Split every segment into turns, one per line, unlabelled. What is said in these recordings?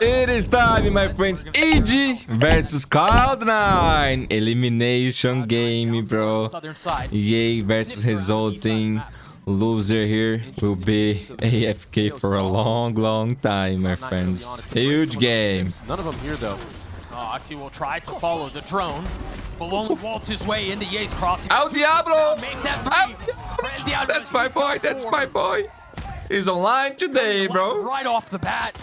It is time, my friends. EG versus Cloud9 elimination game, bro. EA versus resulting loser here will be AFK for a long time, my friends. Huge game.
None of them here though.
Oxy will try to follow the drone. Balone waltz his way into Ye's crossing.
Out Diablo!
Make that three.
That's my boy. That's my boy. He's online today, bro.
Right off the bat.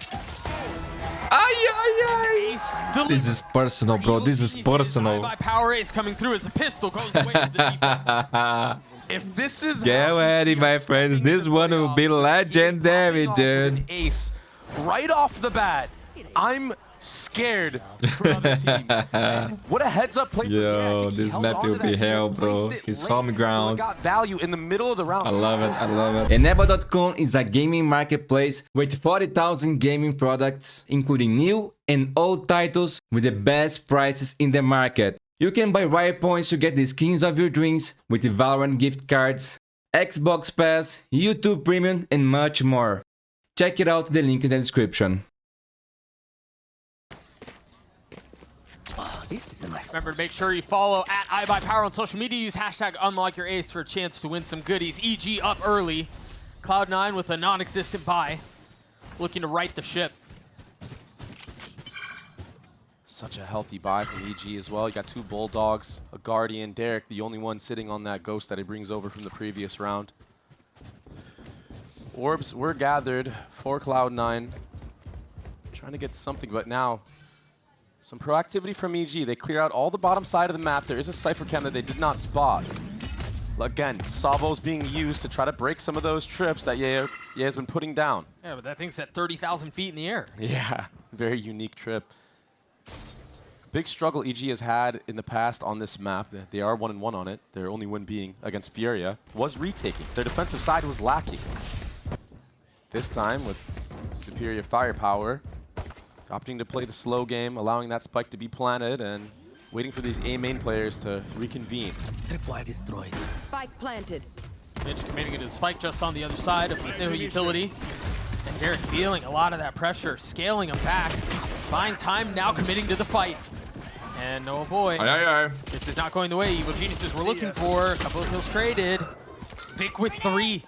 This is personal, bro. This is personal.
Power ace coming through as a pistol goes away with the defense.
If this is
get ready, my friends. This one will be legendary, dude.
Ace right off the bat. I'm scared for other teams. What a heads up play.
Yo, this map will be hell, bro. His home ground.
So got value in the middle of the round.
I love it. I love it. Enable.com is a gaming marketplace with 40,000 gaming products, including new and old titles with the best prices in the market. You can buy rare points to get the skins of your dreams with the Valorant gift cards, Xbox Pass, YouTube Premium, and much more. Check it out, the link in the description.
Remember to make sure you follow at iBuyPower on social media. Use hashtag UnlockYourAce for a chance to win some goodies. EG up early. Cloud9 with a non-existent buy. Looking to right the ship.
Such a healthy buy from EG as well. You got two Bulldogs, a Guardian, Derek, the only one sitting on that Ghost that he brings over from the previous round. Orbs were gathered for Cloud9. Trying to get something, but now some proactivity from EG. They clear out all the bottom side of the map. There is a Cypher cam that they did not spot. Again, Savo's being used to try to break some of those trips that Ye has been putting down.
Yeah, but that thing's at 30,000 feet in the air.
Yeah, very unique trip. Big struggle EG has had in the past on this map. They are 1-1 on it. Their only win being against Furia was retaking. Their defensive side was lacking. This time with superior firepower, opting to play the slow game, allowing that spike to be planted, and waiting for these A main players to reconvene.
Tripwire destroyed. Spike planted.
Mitch committing to spike just on the other side of the utility. And Derek feeling a lot of that pressure, scaling him back. Buying time, now committing to the fight. And oh boy, this is not going the way Evil Geniuses were looking for. A couple of kills traded. Vic with 3.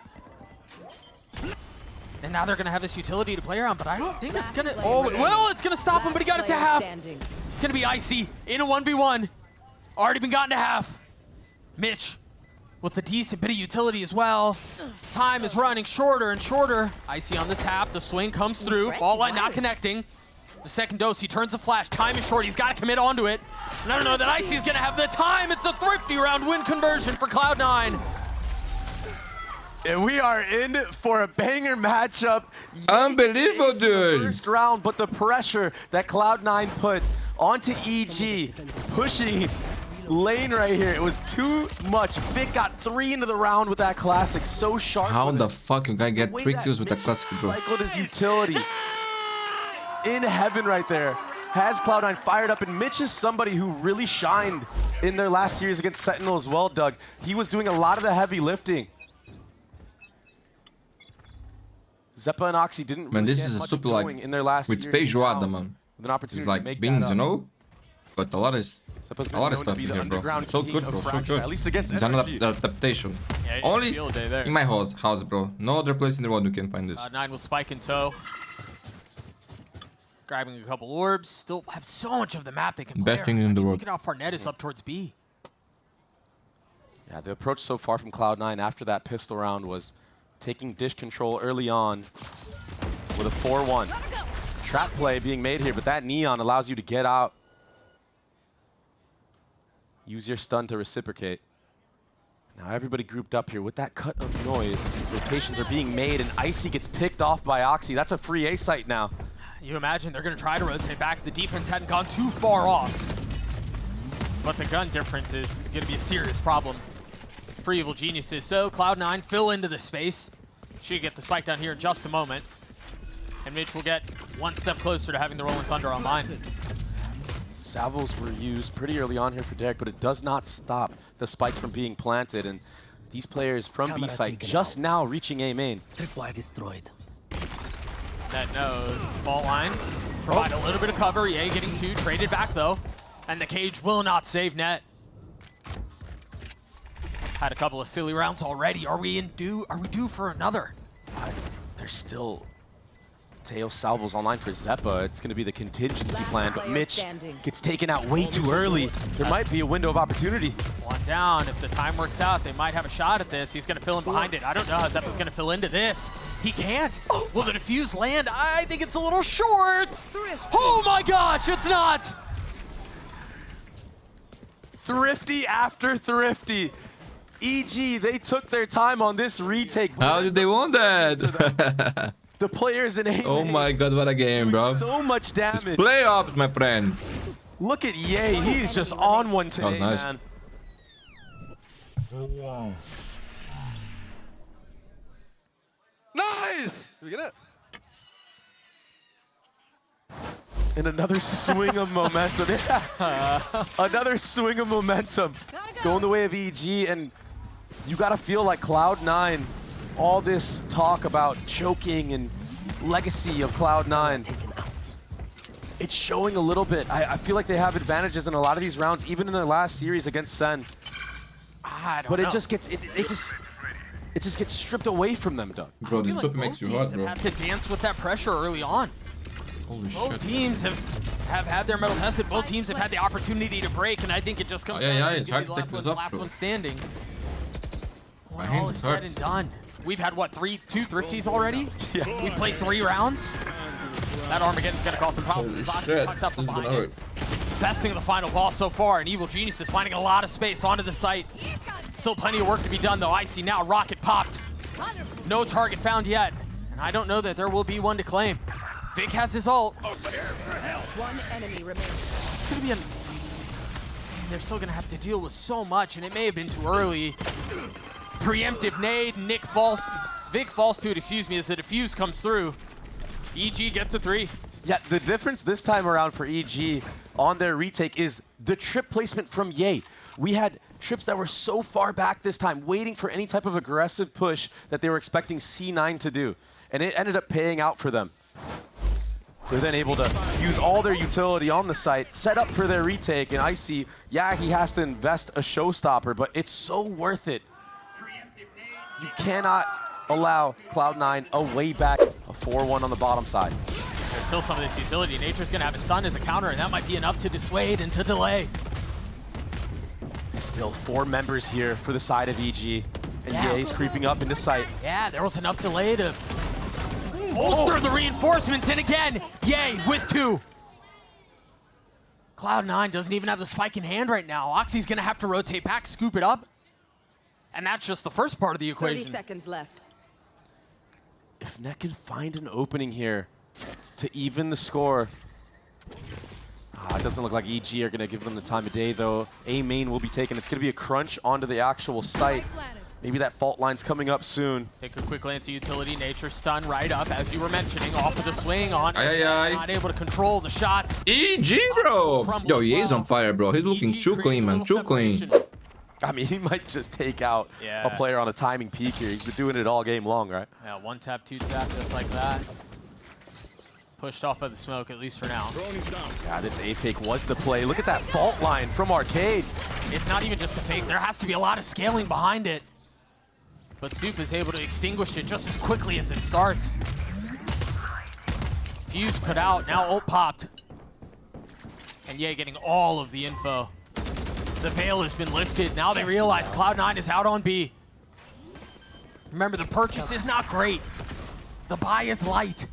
And now they're going to have this utility to play around, but I don't think it's going to... Oh, well, it's going to stop him, but he got it to half. It's going to be Icy in a 1v1. Already been gotten to half. Mitch with a decent bit of utility as well. Time is running shorter and shorter. Icy on the tap. The swing comes through. Ball line not connecting. The second dose, he turns the flash. Time is short. He's got to commit onto it. And I don't know that Icy's going to have the time. It's a thrifty round win conversion for Cloud9.
And we are in for a banger matchup.
Unbelievable, dude.
First round, but the pressure that Cloud9 put onto EG, pushing lane right here, it was too much. Vic got 3 into the round with that classic, so sharp.
How the fuck you guys get 3 kills with that classic, bro?
Cycled his utility in heaven right there. Has Cloud9 fired up, and Mitch is somebody who really shined in their last series against Sentinel as well, Doug. He was doing a lot of the heavy lifting. Zeppa and Oxy didn't really
this
get
is a
much
super
going
like
in their last
with
series
feijoada,
now,
man.
with an opportunity
It's like
to make
beans,
that
you
up.
know, but a lot of stuff in here, bro. So good, bro. So good.
At least against
It's an adaptation.
Yeah,
Only in my house, bro. No other place in the world you can find this.
9 will spike in tow. Grabbing a couple orbs. Still have so much of the map they can play.
Best thing in the world.
Look at how far Ned is up towards B.
Yeah, the approach so far from Cloud9 after that pistol round was taking dish control early on with a 4-1. Trap play being made here, but that Neon allows you to get out. Use your stun to reciprocate. Now everybody grouped up here with that cut of noise. Rotations are being made, and Icy gets picked off by Oxy. That's a free A site now.
You imagine they're going to try to rotate back. The defense hadn't gone too far off. But the gun difference is going to be a serious problem for Evil Geniuses. So Cloud9 fill into the space. Should get the spike down here in just a moment. And Mitch will get one step closer to having the Rolling Thunder online.
Salvos were used pretty early on here for Derek, but it does not stop the spike from being planted. And these players from B site just now reaching A main.
Tripwire destroyed.
That knows. Fault line. Provide a little bit of cover. Yay getting 2, traded back though. And the cage will not save net. Had a couple of silly rounds already. Are we due for another?
There's still Teo salvos online for Zeppa. It's going to be the contingency plan, but Mitch gets taken out way too early. There might be a window of opportunity.
1 down. If the time works out, they might have a shot at this. He's going to fill in behind it. I don't know how Zeppa's going to fill into this. He can't. Will the defuse land? I think it's a little short. Oh my gosh, it's not.
Thrifty after thrifty. EG, they took their time on this retake.
How did they want that?
The players in A.
Oh my god, what a game, bro.
So much damage.
It's playoffs, my friend.
Look at Ye. He's just on one today,
nice.
man. Nice! Look at it. And another swing of momentum. Yeah. Another swing of momentum. Going the way of EG, and you gotta feel like Cloud9, all this talk about choking and legacy of Cloud9, it's showing a little bit. I feel like they have advantages in a lot of these rounds, even in their last series against Sen.
I don't
But
know.
it just gets it just gets stripped away from them, Doug.
Bro, this
Like
super makes you
both
hard,
teams
bro.
have had to dance with that pressure early on.
Holy
Both
shit.
teams have had their metal tested. Both teams have had the opportunity to break, and I think it just comes down to
it's hard to take
the
this up,
last
bro.
one standing. When
hand
all
is
is
hurt.
said and done, we've had what, 2 thrifties already?
Yeah.
We've played 3 rounds. That Armageddon's gonna cause some problems.
Holy
Zoxy
shit.
tucks out from
This is
behind
gonna
it. Best thing of the final ball so far, and Evil Genius is finding a lot of space onto the site. Still plenty of work to be done though. Icy now, rocket popped. No target found yet, and I don't know that there will be one to claim. Vic has his ult.
One enemy remains.
It's gonna be a... They're still gonna have to deal with so much, and it may have been too early. Preemptive nade, Nick falls, Vic falls to it, excuse me, as the defuse comes through. EG gets a 3.
Yeah, the difference this time around for EG on their retake is the trip placement from Ye. We had trips that were so far back this time, waiting for any type of aggressive push that they were expecting C9 to do. And it ended up paying out for them. They're then able to use all their utility on the site, set up for their retake, and Icy, yeah, he has to invest a showstopper, but it's so worth it. You cannot allow Cloud9 a way back, a 4-1 on the bottom side.
There's still some of this utility. Nature's gonna have a stun as a counter, and that might be enough to dissuade and to delay.
Still 4 members here for the side of EG, and
Yeah.
Ye's creeping up into sight.
Yeah, there was enough delay to bolster the reinforcements, and again, Yay with 2. Cloud9 doesn't even have the spike in hand right now. Oxy's gonna have to rotate back, scoop it up. And that's just the first part of the
30
equation.
seconds left.
If Net can find an opening here to even the score. It doesn't look like EG are going to give them the time of day, though. A main will be taken. It's going to be a crunch onto the actual site. Maybe that fault line's coming up soon.
Take a quick glance at utility. Nature stun right up, as you were mentioning, off of the swing on. Not able to control the shots.
EG, bro. Yo, Ye's on fire, bro. He's looking too clean, man. Too clean.
I mean, he might just take out a player on a timing peak here. He's been doing it all game long, right?
Yeah, 1 tap, 2 tap, just like that. Pushed off of the smoke, at least for now.
Yeah, this A fake was the play. Look at that fault line from Arcade.
It's not even just a fake. There has to be a lot of scaling behind it. But Soup is able to extinguish it just as quickly as it starts. Fuse put out, now ult popped. And Ye getting all of the info. The veil has been lifted. Now they realize Cloud9 is out on B. Remember, the purchase is not great. The buy is light.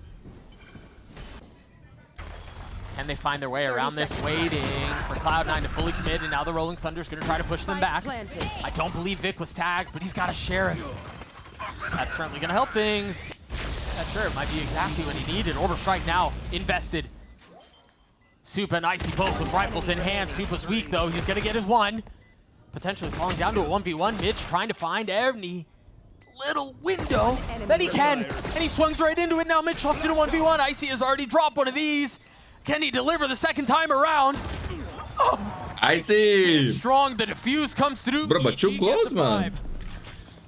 Can they find their way around this, waiting for Cloud9 to fully commit, and now the Rolling Thunder's gonna try to push them back. I don't believe Vic was tagged, but he's got a sheriff. That's certainly gonna help things. Yeah, sure, it might be exactly what he needed. Order Strike now, invested. Soup and Icy both with rifles in hand. Soup was weak though, he's gonna get his 1. Potentially falling down to a 1v1. Mitch trying to find any little window that he can, and he swings right into it. Now Mitch left in a 1v1. Icy has already dropped one of these. Can he deliver the second time around? Oh,
Icy.
strong, the defuse comes through.
Bro, but too close, man.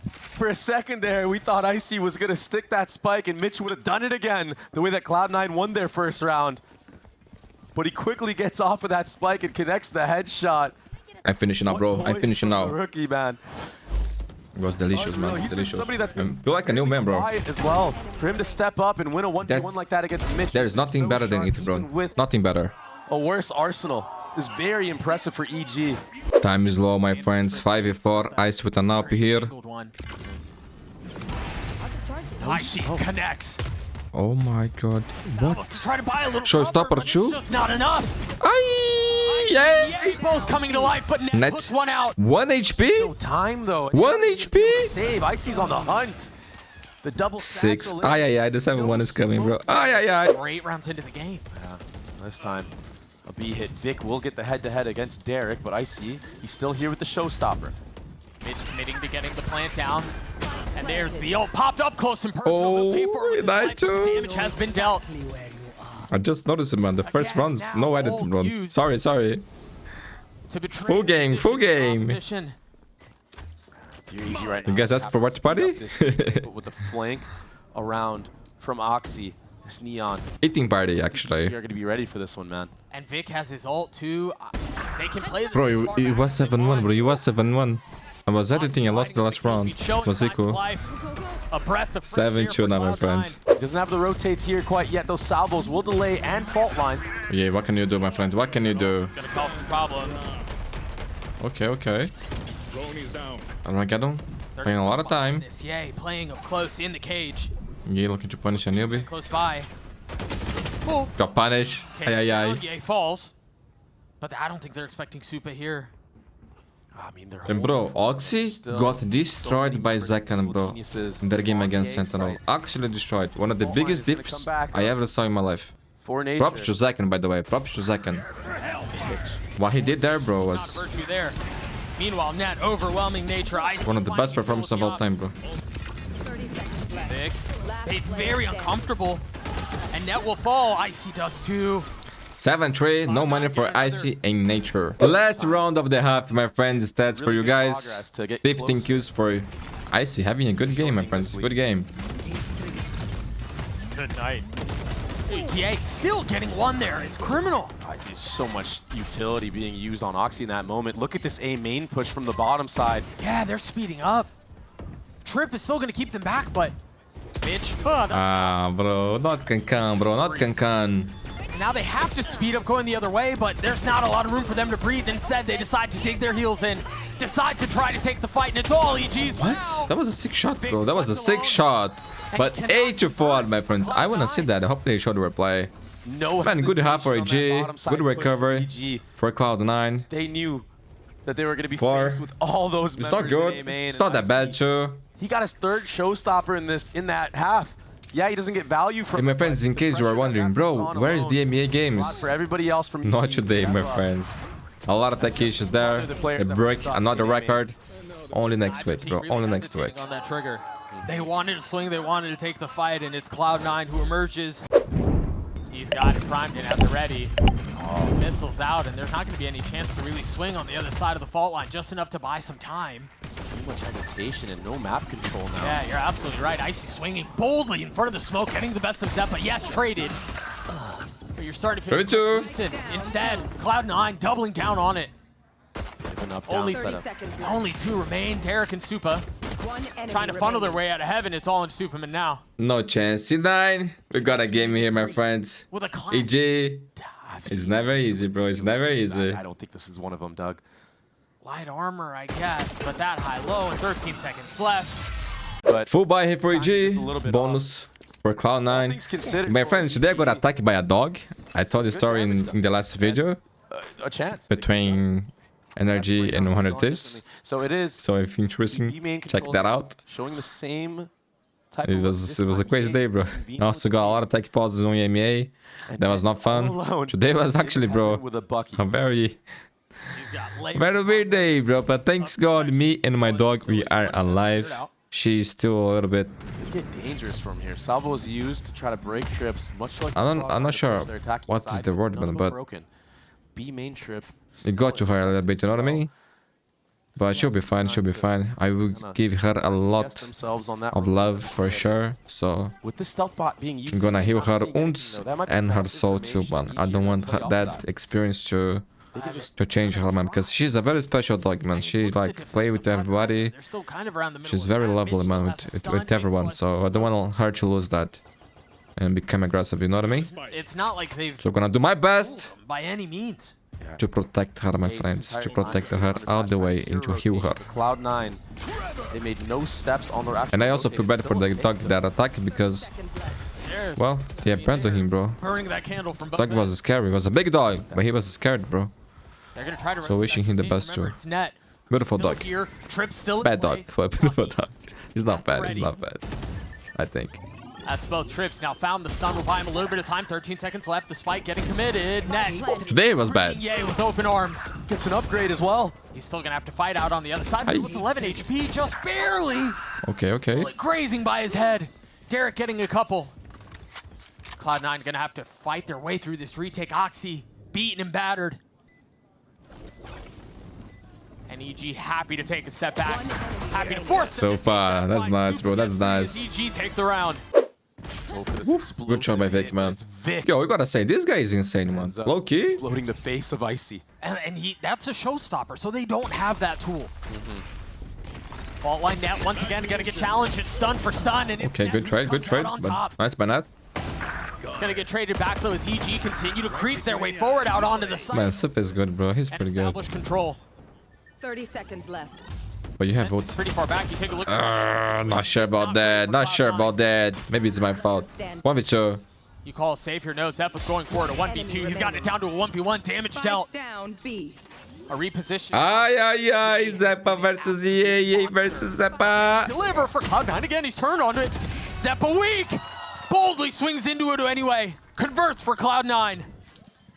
For a second there, we thought Icy was going to stick that spike and Mitch would have done it again, the way that Cloud9 won their first round. but he quickly gets off of that spike and connects the headshot.
I'm finishing now, bro. I'm finishing now.
Rookie, man.
It was delicious, man.
He's been
Delicious.
somebody that's
I
been
feel like a new man, bro.
quiet as well. For him to step up and win a 1v1 like that against Mitch.
There's nothing
so
better than
sharp,
it, bro.
even with
Nothing better.
a worse arsenal is very impressive for EG.
Time is low, my friends. 5v4. Ice with an up here.
Icy connects.
Oh my god. What?
Try to buy a little
Showstopper
cover, but
too?
it's just not enough.
Aye! Yeah!
Yeah, both coming to life, but Net
Net.
puts one out.
1 HP?
No time though.
1 HP?
Save. Icy's on the hunt. The double
6.
satchel in.
Aye, aye, aye. The 7-1 is coming, bro. Aye, aye, aye.
8 rounds into the game.
Yeah, this time a B hit. Vic will get the head-to-head against Derek, but Icy, he's still here with the showstopper.
Mitch committing to getting the plant down. And there's the ult popped up close and personal.
Oh,
Will pay for it with
that
his life,
too.
but the damage has been dealt.
I just noticed it, man. The first
Again,
run's
now
no editing
all
run.
used.
Sorry, sorry.
To betray
Full
the
game,
position
full game.
opposition.
You're easy right
You
now.
guys asked for watch party?
With the flank around from Oxy, this Neon.
Eating party,
You're
actually.
going to be ready for this one, man.
And Vic has his ult too. They can play this
Bro,
as far
it
back
was
as they
7-1,
want.
bro. It was 7-1. I was editing. I lost the last round. Was it cool?
A breath of
7-2 now, my friends.
He doesn't have the rotates here quite yet. Those salvos will delay and fault line.
Yeah, what can you do, my friends? What can you do?
Gonna cause some problems.
Okay, okay. Armageddon. Playing a lot of time.
This, yay, playing up close in the cage.
Yeah, looking to punish a newbie.
Close by. Oh.
Got punished. Aye, aye, aye.
Yay falls. But I don't think they're expecting Supa here.
I mean, they're
And bro,
holding
Oxy
still.
got
So
destroyed
many
by
freaking
Zakan, bro.
geniuses
In their game
on
against
the A
Sentinel.
site.
Actually destroyed. One of the
Fault line
biggest
is gonna
diffs
come back,
I
though.
ever saw in my life.
For nature.
Props to Zakan, by the way. Props to Zakan. What he did there, bro,
Not
was
virtue there. Meanwhile, Net overwhelming nature. Ice
one of the best
finding
performances of
Joel
all time, bro.
30 seconds left.
Vic, they very uncomfortable. And Net will fall. Icy does too.
7-3, no money for Icy in nature. Last round of the half, my friends. Stats for
Really
you
good
guys.
progress to get
15
close.
kills for Icy. Having a good game, my friends. Good game.
Good night. Yeah, still getting one there is criminal.
There's so much utility being used on Oxy in that moment. Look at this A main push from the bottom side.
Yeah, they're speeding up. Trip is still going to keep them back, but Mitch.
Ah, bro. Not Kankan, bro. Not Kankan.
And now they have to speed up going the other way, but there's not a lot of room for them to breathe. Instead, they decide to dig their heels in, decide to try to take the fight, and it's all EG's.
What?
Wow.
That was a sick shot, bro. That was a sick shot. But 8-4, my friends. I wanna see that. I hope they show the replay.
No
Man, good half for
hesitation on
EG.
that bottom side
Good
push for
recovery
EG.
for Cloud9.
They knew that they were going to be
4.
faced with all those
It's
members
not good.
in A main.
It's not that
And
bad,
Icy,
too.
He got his third showstopper in that half. Yeah, he doesn't get value from
Hey, my
it,
friends,
but
in
the
case you are
pressure that
wondering,
puts
bro,
on
where is
alone
the MEA
is a lot
games?
for everybody else from
Not
EG to
today,
step
my
up.
friends. A lot of tech issues there. They break another record. Only next week, bro. Only next week.
On that trigger. They wanted to swing, they wanted to take the fight, and it's Cloud9 who emerges. He's got it primed and at the ready. Missiles out, and there's not going to be any chance to really swing on the other side of the fault line, just enough to buy some time.
Too much hesitation and no map control now.
Yeah, you're absolutely right. Icy swinging boldly in front of the smoke, getting the best of Zep, but yes, traded. But you're starting to feel
32.
lucid. Instead, Cloud9 doubling down on it.
Giving up
Only
down
30
setup.
seconds left.
Only 2 remain, Derek and Supa.
One enemy
Trying to funnel their
remaining.
way out of heaven. It's all in Superman now.
No chance. C9. We got a game here, my friends.
With a class.
EG.
I've
It's
seen
never
this
easy, bro. It's never easy.
I don't think this is one of them, Doug.
Light armor, I guess, but that high-low and 13 seconds left.
But
Full buy here for
Timing
EG.
is a little bit
Bonus for Cloud9.
things considered,
My friends, today I got attacked by a dog. I told the story in the last video
a chance.
between Energy and 100 tips.
So it is.
So if interesting, check that out.
Showing the same type
It
of
was a crazy day, bro. I also got a lot of tech pauses on EMEA. That was not fun. Today was actually, bro,
with a bucky.
a very
He's got laser
very weird day, bro. But thanks God, me and my dog, we are alive. She's still a little bit.
Get dangerous from here. Salvo is used to try to break trips, much like
I'm not sure
they're attacking
what is
side,
the word,
none of them
but
broken. B main trip.
it got to her a little bit. You know what I mean? But she'll be fine, she'll be fine. I will give her a lot
themselves on that
of love for sure. So
with the stealth bot being used,
I'm gonna heal her
not seeing
uns
anything, though. That might be
and her
fast
soul too,
information.
man. I don't want
play off
that experience to
They could just
change her, man, because she's a very special dog, man. She like play with everybody.
They're still kind of around the middle
She's
of the
very
map.
lovely,
Mitch
man,
still has to
with
stun,
everyone.
makes
So I don't want her to lose that and become aggressive. You know what I mean?
It's not like they've
So I'm gonna do my best
by any means.
to protect her, my friends. To protect her all the way and to heal her.
Cloud9, they made no steps on their.
And I also feel bad for the dog that attacked because,
Seconds left.
They're
well, he abandoned him, bro.
burning that candle from both
Dog was
ends.
scary. He was a big dog, but he was scared, bro.
They're gonna try to
So
run
wishing
back
him the
to
best
Remember,
too.
it's net.
Beautiful
Still
dog.
here. Trip still in
Bad
play.
dog, but beautiful dog. He's not bad. He's
Ready.
not bad. I think.
That's both trips. Now found the stun will buy him a little bit of time. 13 seconds left. The spike getting committed. Net.
Today was bad.
Yay with open arms.
Gets an upgrade as well.
He's still gonna have to fight out on the other side.
Aye.
With 11 HP, just barely.
Okay, okay.
Grazing by his head. Derek getting a couple. Cloud9 gonna have to fight their way through this retake. Oxy beaten and battered. And EG happy to take a step back. Happy to force them
So
to take
far,
that
that's
line.
nice, bro. That's
Super
nice.
gets EG take the round.
Good job by Vic, man. Yo, we gotta say, this guy is insane, man. Low key.
Exploding the face of Icy.
And that's a showstopper, so they don't have that tool. Fault line net once again gonna get challenged and stun for stun. And
Okay, good trade, good trade.
On
But
top.
nice by that.
It's gonna get traded back though as EG continue to creep their way forward out onto the side
Man, Sip is good, bro. He's
and
pretty good.
establish control.
30 seconds left.
But you have
It's
vote.
pretty far back. You take a look.
Not sure about that. Not sure about that. Maybe it's my fault. 1v2.
You call safe here. No, Zeph was going for it. A 1v2. He's gotten it down to a 1v1. Damage
Spike
dealt.
down B.
A reposition.
Ay, ay, ay. Zeppa versus EA versus Zeppa.
Deliver for Cloud9 again. He's turned onto it. Zeppa weak. Boldly swings into it anyway. Converts for Cloud9.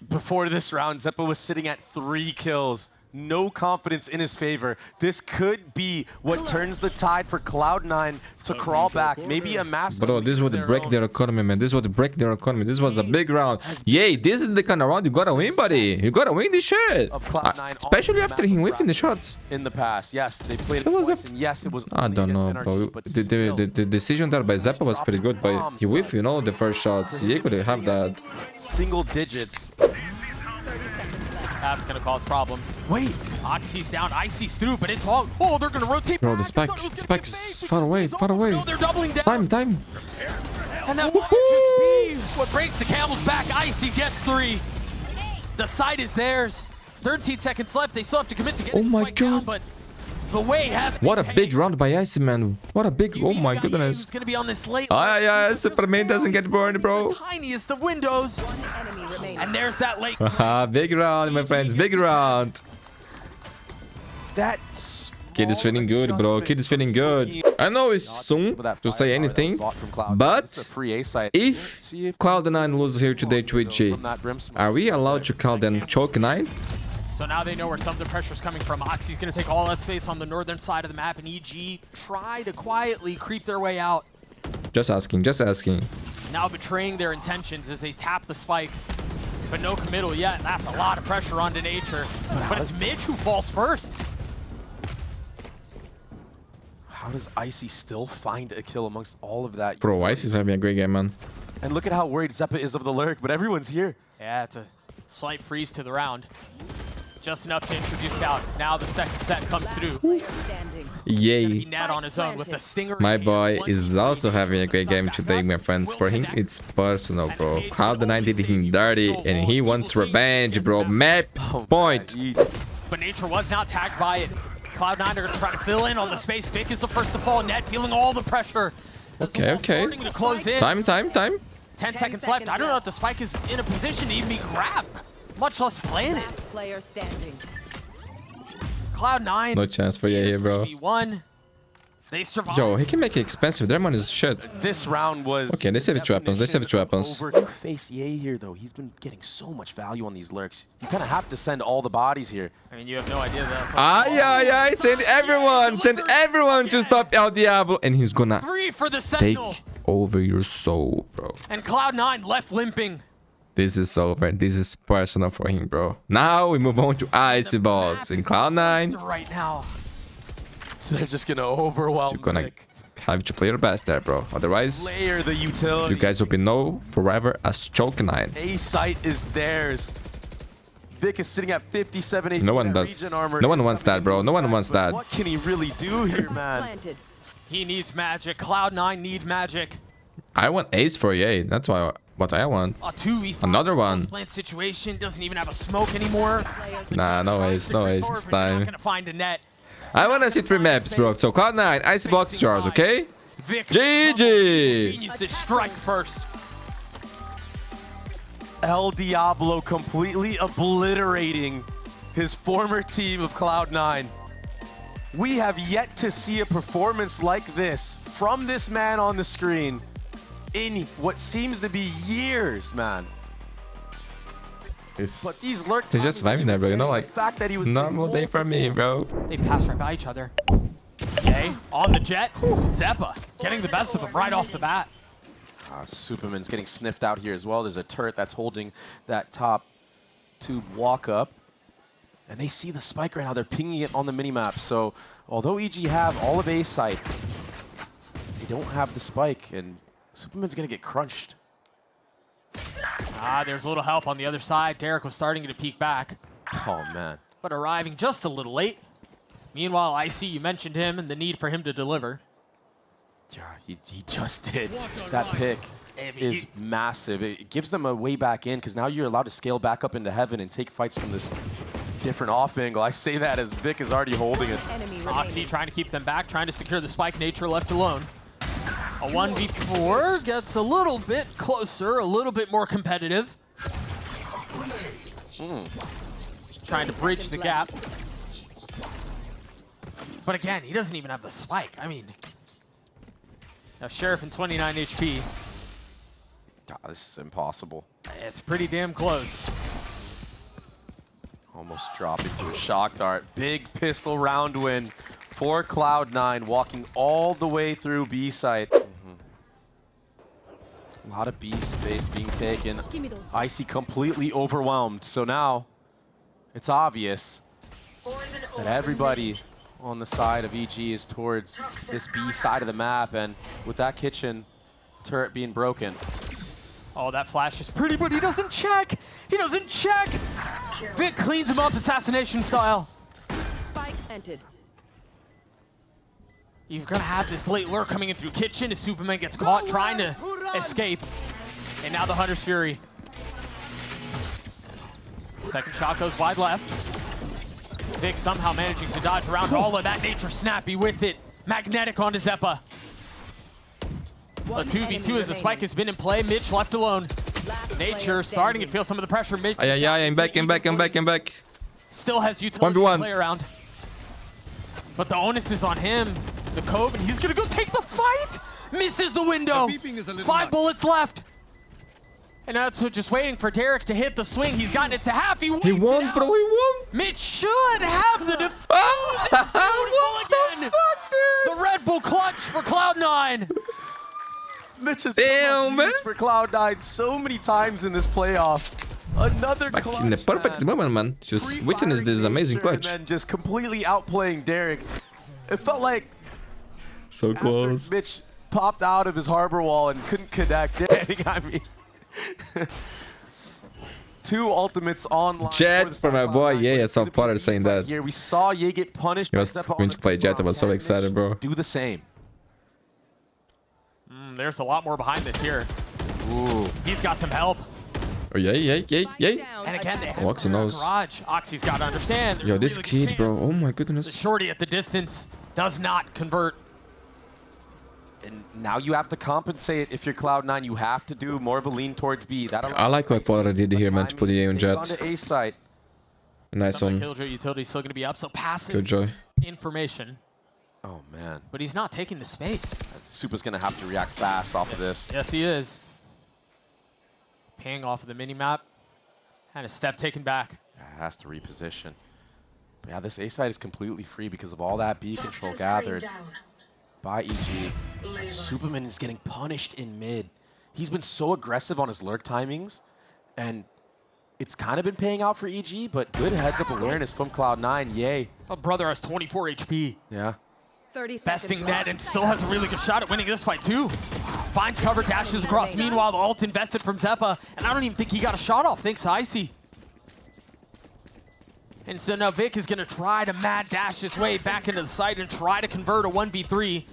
Before this round, Zeppa was sitting at 3 kills. No confidence in his favor. This could be what turns the tide for Cloud9 to crawl back. Maybe a massive.
Bro, this would break their economy, man. This would break their economy. This was a big round. Yay, this is the kind of round you gotta win, buddy. You gotta win this shit.
Of Cloud9
Especially
on
after
the
him
map
whiffing the shots.
in the past. Yes, they played it
It was
twice,
a-
and yes, it was.
I
only
don't know,
against
bro.
NRG, but
The
still.
decision there by Zeppa was pretty good, but he whiffed, you know, the first shots. He could have that.
Single digits.
30 seconds left.
That's gonna cause problems.
Wait,
Oxy's down. Icy's through, but it's all. Oh, they're gonna rotate.
Bro, the
back. I
spike,
thought it was
the
gonna
spike
be
is
fake.
far away,
It's
far
over.
away.
No, they're doubling down.
Time.
And that might just be what breaks the camel's back. Icy gets 3. The side is theirs. 13 seconds left. They still have to commit to getting
Oh
the
my
spike down,
God.
but the way has been
What a big
paved.
round by Icy, man. What a big, oh my goodness.
Who's gonna be on this late?
Ay, ay, Superman doesn't get burned, bro.
The tiniest of windows.
One enemy remaining.
And there's that late.
Haha, big round, my friends, big round.
that.
Kid is feeling good, bro. Kid is feeling good. I know it's soon to say anything, but if Cloud9 loses here today to EG, are we allowed to call them Choke 9?
So now they know where some of the pressure's coming from. Oxy's gonna take all that space on the northern side of the map, and EG try to quietly creep their way out.
Just asking, just asking.
Now betraying their intentions as they tap the spike. But no committal yet. That's a lot of pressure onto Nature. But it's Mitch who falls first.
How does Icy still find a kill amongst all of that?
Bro, Ice is having a great game, man.
And look at how worried Zeppa is of the lurk, but everyone's here.
Yeah, it's a slight freeze to the round. Just enough to introduce Scout. Now the second set comes through.
Player standing.
Yay.
Nat on his own with the stinger.
My
in hand.
boy
One,
is
two,
also
three,
having a great game today, my friends. For him, it's personal, bro. Cloud9 did him dirty, and he wants revenge, bro. Map point.
But Nature was not tagged by it. Cloud9 are going to try to fill in on the space. Vic is the first to fall. Net feeling all the pressure. As the
Okay,
wall's
okay.
starting to close in.
Time.
10 seconds left. I don't know if the spike is in a position to even be grabbed, much less planted.
Last player standing.
Cloud9.
No chance for here, bro.
V1. They survive.
Yo, he can make it expensive. Their money is shit.
This round was.
Okay, they saved 2 weapons. They saved 2 weapons.
Over to face Ye here, though. He's been getting so much value on these lurks. You kind of have to send all the bodies here.
I mean, you have no idea that.
Ay, ay, ay. Send everyone to stop El Diablo. And he's gonna
3 for the
take
Sentinel.
over your soul, bro.
And Cloud9 left limping.
This is over. This is personal for him, bro. Now we move on to Icy Box in Cloud9.
Right now.
So they're just gonna overwhelm
You're gonna
Nick.
have to play your best there, bro. Otherwise,
Layer the utility.
you guys will be known forever as Cloud9.
A site is theirs. Vic is sitting at 57 HP.
No one
That
does.
regen armor
No one
is
wants
coming
that, bro.
in
No one
back,
wants
but
that.
What can he really do here, man?
Planted.
He needs magic. Cloud9 need magic.
I want ace for EA. That's what I want.
A 2v5
Another one.
plant situation doesn't even have a smoke anymore.
Nah, no ace, no ace. It's
You're not
time.
gonna find a net.
I want to see 3 maps, bro. So Cloud9, Icy Box Jars, okay?
Vic,
GG!
geniuses strike first.
El Diablo completely obliterating his former team of Cloud9. We have yet to see a performance like this from this man on the screen in what seems to be years, man. But these lurk
He's just
timings,
vibing there, bro. You know, like,
the fact that he was
normal day for me, bro.
They pass right by each other. Yay, on the Jett. Zeppa getting the best of him right off the bat.
Superman's getting sniffed out here as well. There's a turret that's holding that top tube walk up. And they see the spike right now. They're pinging it on the minimap. So although EG have all of A site, they don't have the spike. And Superman's going to get crunched.
There's a little help on the other side. Derek was starting to peek back,
Oh, man.
but arriving just a little late. Meanwhile, Icy, you mentioned him and the need for him to deliver.
Yeah, he just did. That pick is massive. It gives them a way back in because now you're allowed to scale back up into heaven and take fights from this different off angle. I say that as Vic is already holding it.
Enemy
Oxy
remaining.
trying to keep them back, trying to secure the spike. Nature left alone. A 1v4 gets a little bit closer, a little bit more competitive. Trying to bridge the gap. But again, he doesn't even have the spike. I mean, now Sheriff in 29 HP.
This is impossible.
It's pretty damn close.
Almost dropping to a shock dart. Big pistol round win for Cloud9, walking all the way through B site. A lot of B space being taken.
Give me those.
Icy completely overwhelmed. So now it's obvious that everybody on the side of EG is towards this B side of the map. And with that kitchen turret being broken,
Oh, that flash is pretty, but he doesn't check. He doesn't check. Vic cleans him up assassination style.
Spike planted.
You're gonna have this late lure coming in through kitchen as Superman gets caught trying to escape. And now the Hunter's Fury. Second shot goes wide left. Vic somehow managing to dodge around all of that. Nature snappy with it. Magnetic onto Zeppa. A 2v2 as the spike has been in play. Mitch left alone. Nature starting to feel some of the pressure. Mitch
I'm back.
still has utility
1v1.
to play around. But the onus is on him. The Cove, and he's gonna go take the fight! Misses the window! 5 bullets left! And now it's just waiting for Derek to hit the swing. He's gotten it to half. He
He
wins
won,
it
bro.
out.
He won.
Mitch should have the defense.
What the fuck, dude?
The Red Bull clutch for Cloud9.
Mitch has
Damn, man.
for Cloud9 so many times in this playoff. Another
Back
clutch,
in the perfect
man.
moment, man. Just witness this amazing
Nature
clutch.
And then just completely outplaying Derek. It felt like
So
after
close.
Mitch popped out of his harbor wall and couldn't connect. I mean, 2 ultimates online.
Jett for my boy. Yeah, I saw Potter saying that.
Here we saw Ye get punished.
He was going to play Jett. I was so excited, bro.
Do the same.
There's a lot more behind this here.
Ooh.
He's got some help.
Oh, yay.
Down.
And again, they have
Oxy knows.
Garage. Oxy's got to understand. there's
Yo,
a
this
really good
kid, bro.
chance
Oh my
The
goodness.
shorty at the distance does not convert.
And now you have to compensate. If you're Cloud9, you have to do more of a lean towards B. That
I like what Potter did here, man, to put the A on Jett.
Onto A site.
Nice
Like
one.
Killjoy utility is still going to be up, so passive
Good joy.
information.
Oh man,
But he's not taking the space.
Super's gonna have to react fast off of this.
Yes, he is. Ping off of the mini-map. And a step taken back.
Has to reposition. But yeah, this A side is completely free because of all that B control gathered by EG. Superman is getting punished in mid. He's been so aggressive on his lurk timings, and it's kind of been paying out for EG, but good heads-up awareness from Cloud9. Yay.
Oh, brother has 24 HP.
Yeah.
30
besting
seconds
net
left.
and still has a really good shot at winning this fight too. Finds cover, dashes across. Meanwhile, the ult invested from Zeppa, and I don't even think he got a shot off thanks to Icy. And so now Vic is going to try to mad dash his way back into the site and try to convert a 1v3.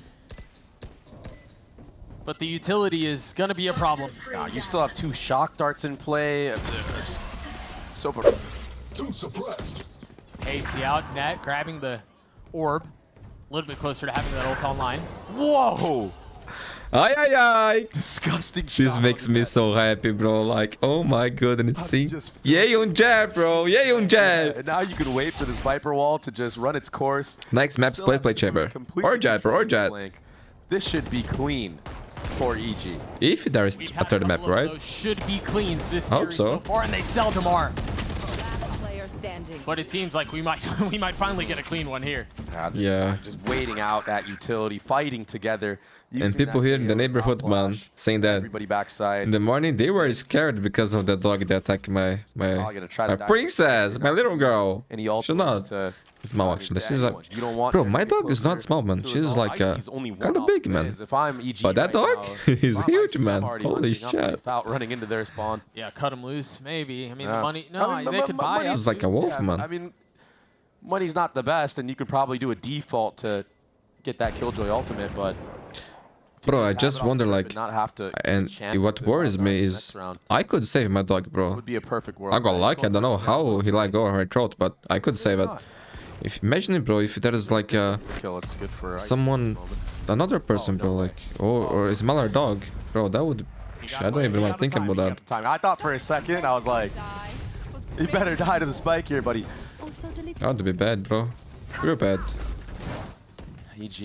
But the utility is going to be a problem.
You still have 2 shock darts in play. So
Casey out, net, grabbing the orb. A little bit closer to having that ult online.
Whoa!
Ay, ay, ay.
Disgusting shot.
This makes me so happy, bro. Like, oh my goodness. See?
just-
Yay on Jett, bro. Yay on Jett.
And now you can wait for this Viper wall to just run its course.
Next map,
Still
split
have
play
some
chamber.
completely
Or Jett, bro. Or Jett.
flank. This should be clean for EG.
If there is
We've
a
had
third map,
couple of
right?
those should be cleans this
Hope
series
so.
far, and they sell Damar.
Last player standing.
But it seems like we might we might finally get a clean one here.
Yeah.
Just waiting out that utility, fighting together.
And
using
people
that
here in the
AO
neighborhood,
top
man,
flash.
saying that
Everybody backside.
in the morning they were scared because of the dog that attacked my
Probably gonna try to dive
princess, my little girl.
And he also
Should not.
wants to
Small
target
actually.
to
She's like,
anyone. You don't want
bro,
her to
my
be
dog is not
closer
small, man.
to
She's
his own.
like
Icy's only one
kind of
off
big,
the
man.
biz. If I'm EG
But that
right
dog
now,
is
if I'm
huge,
Icy, I'm
man.
already
Holy
hunting up
shit.
without running into their spawn.
Yeah, cut him loose, maybe. I mean,
Yeah.
the money. No,
I mean,
they could buy
money's
up.
He's like a wolf,
Yeah,
man.
I mean, money's not the best, and you could probably do a default to get that Killjoy ultimate, but
Bro, I
have
just
it off
wonder
rip
like,
and not have to
and
chance
what
to
worries
run
me
out
is
next round.
I could save my dog, bro.
Would be a perfect world.
I got lucky. I don't know how he like go her throat, but I could save it. If imagine it, bro, if there is like
The kill, it's good for Icy
someone,
at this moment.
another person, bro, like or a smaller dog, bro, that would. I don't even want to think about that.
Time. I thought for a second, I was like, you better die to the spike here, buddy.
That would be bad, bro. Real bad.
EG.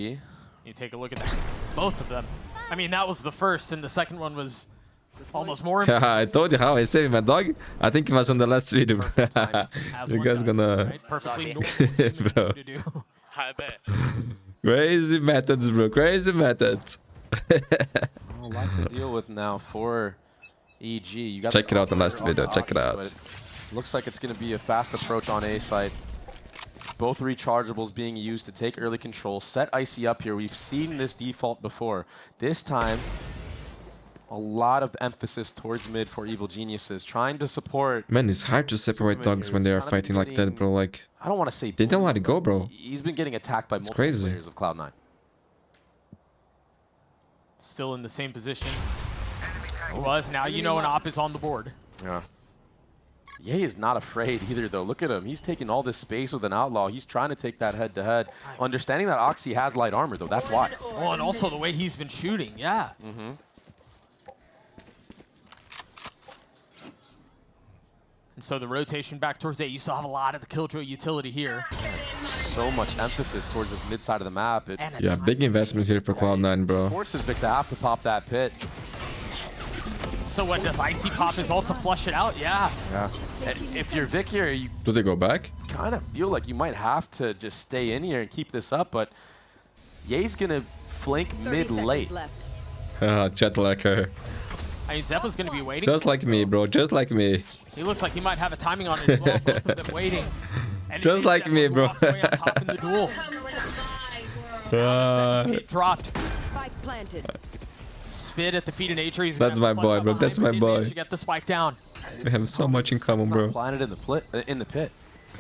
You take a look at that. Both of them. I mean, that was the first, and the second one was almost more important.
I told you how I saved my dog. I think it was on the last video.
As
You
one
guys
does,
gonna
right? Perfectly normal thing
Bro.
to do.
I bet.
crazy methods, bro. Crazy methods.
A lot to deal with now for EG. You got
Check
the
it out on last
Oxy,
video, check it out.
but looks like it's going to be a fast approach on A site. Both rechargeables being used to take early control. Set Icy up here. We've seen this default before. This time, a lot of emphasis towards mid for Evil Geniuses, trying to support.
Man, it's hard to separate dogs when they are fighting like that, bro. Like,
I don't want to say
they don't let it go, bro.
He's been getting attacked by multiple
crazy.
players of Cloud9.
Still in the same position. Was now you know an op is on the board.
Yeah. Ye is not afraid either, though. Look at him. He's taking all this space with an outlaw. He's trying to take that head-to-head. Understanding that Oxy has light armor, though. That's why.
Oh, and also the way he's been shooting. Yeah.
Mm-hmm.
And so the rotation back towards A. You still have a lot of the Killjoy utility here.
So much emphasis towards this mid side of the map. It
And a
yeah,
time-
big investments here for Cloud9, bro.
forces Vic to have to pop that pit.
So what, does Icy pop his ult to flush it out? Yeah.
Yeah. If you're Vic here, you
Do they go back?
kind of feel like you might have to just stay in here and keep this up, but Ye's going to flank
30
mid-late.
seconds left.
Chat like her.
I mean, Zeppa's going to be waiting.
Just like me, bro. Just like me.
He looks like he might have a timing on it as well. Both of them waiting. And
Just
it is
like
Zeppa
me,
who
bro.
walks away on top in the duel. Hit dropped.
Spike planted.
Spit at the feet of nature. He's
That's
gonna
my
have to
boy,
flush
bro.
out
That's
behind,
my
but he managed
boy.
to get the spike down.
We have so much in common,
It's
bro.
not planted in the pit.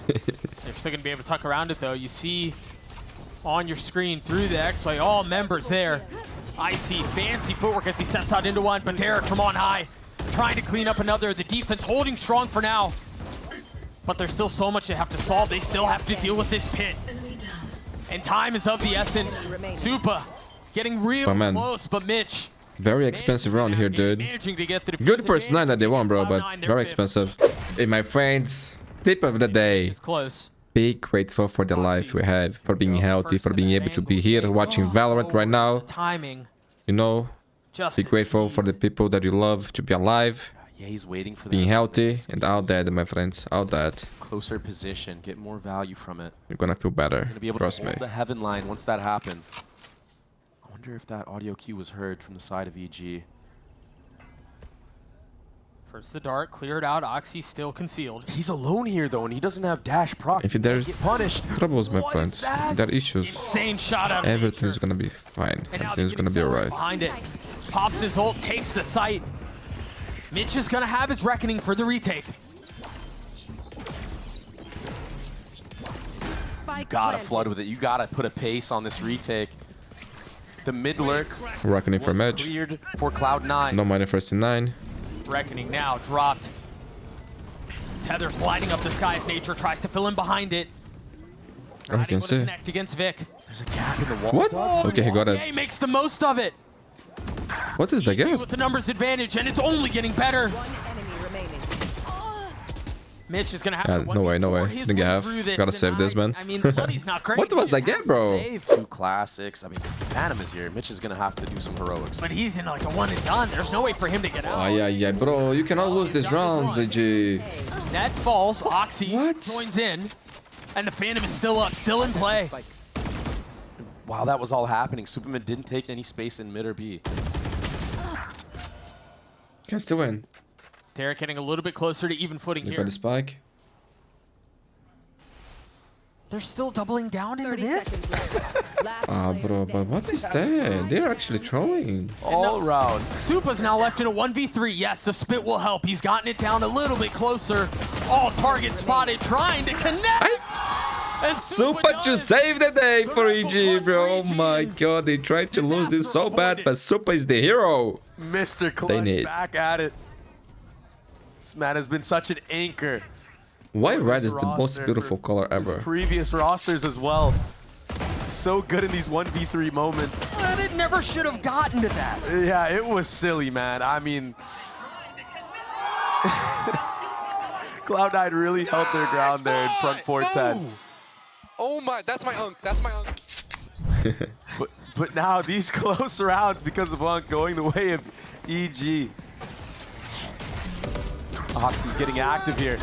They're still going to be able to tuck around it, though. You see on your screen through the X-Way, all members there. Icy, fancy footwork as he steps out into one, but Derek from on high, trying to clean up another. The defense holding strong for now, but there's still so much they have to solve. They still have to deal with this pit. And time is of the essence. Supa getting real
man.
close, but Mitch.
Very expensive round here, dude.
Managing to get the
Good first night that they won, bro, but
Cloud9, they're
very
fifth.
expensive. Hey, my friends, tip of the day.
It's close.
Be grateful for the life we have, for being healthy, for being able to be here watching Valorant right now.
Timing.
You know,
Just
be grateful for the people that you love to be alive,
Ye's waiting for
being
that
healthy, and out there, my friends, out there.
closer position, get more value from it.
You're gonna feel better.
Going to be able
Trust
to
me.
hold the heaven line once that happens. I wonder if that audio cue was heard from the side of EG.
First the dart, cleared out. Oxy still concealed.
He's alone here though, and he doesn't have dash proc.
If there's
Get punished.
troubles, my
What
friends,
is that?
if there are issues,
Insane shot out of
everything's
nature.
gonna be fine.
And now
Everything's
they
gonna
get
be
Silver
alright.
behind it. Pops his ult, takes the site. Mitch is gonna have his reckoning for the retake.
Spike
Gotta
planted.
flood with it. You gotta put a pace on this retake. The mid lurk
Reckoning for
was
match.
cleared for Cloud9.
No money first in 9.
Reckoning now dropped. Tether's lighting up the sky as Nature tries to fill in behind it.
Oh, you
Not
can
able to
see.
connect against Vic.
There's a gap in the wall.
What?
Dog.
Okay, he got it.
He makes the most of it.
What is the gap?
With the numbers advantage, and it's only getting better.
One enemy remaining.
Mitch is gonna have to
No way, no way.
work his
Think you
way
have.
through this,
Gotta
and
save this, man.
I mean, the money's not great.
What was
He
that
just
gap,
has to
bro?
save.
Two classics. I mean, Phantom is here. Mitch is gonna have to do some heroics.
But he's in like a one and done. There's no way for him to get out.
Oh, yeah, bro. You cannot lose these rounds, AG.
Net falls. Oxy
What?
joins in, and the Phantom is still up, still in play.
While that was all happening, Superman didn't take any space in mid or B.
Can still win.
Derek getting a little bit closer to even footing
You
here.
got the spike.
They're still doubling down into
30
this.
seconds left. Last
Ah,
player
bro, but
standing.
what is that? They're actually trolling.
All round.
Supa's now left in a 1v3. Yes, the spit will help. He's gotten it down a little bit closer. All target spotted, trying to connect. And
Super
does.
to save the day
The
for
rifle
EG,
plus
bro.
for
Oh
EG.
my god, they tried to lose this so bad, but Super is the hero.
Mr. Clutch
need.
back at it. This man has been such an anchor.
Why
for
red
this
is the most
roster,
beautiful
for
color
his
ever?
previous rosters as well. So good in these 1v3 moments.
But it never should have gotten to that.
Yeah, it was silly, man. I mean, Cloud9 really held their ground there in front 410.
Oh my, that's my unk. That's my unk.
But now these close rounds because of Unk going the way of EG. Oxy's getting active here.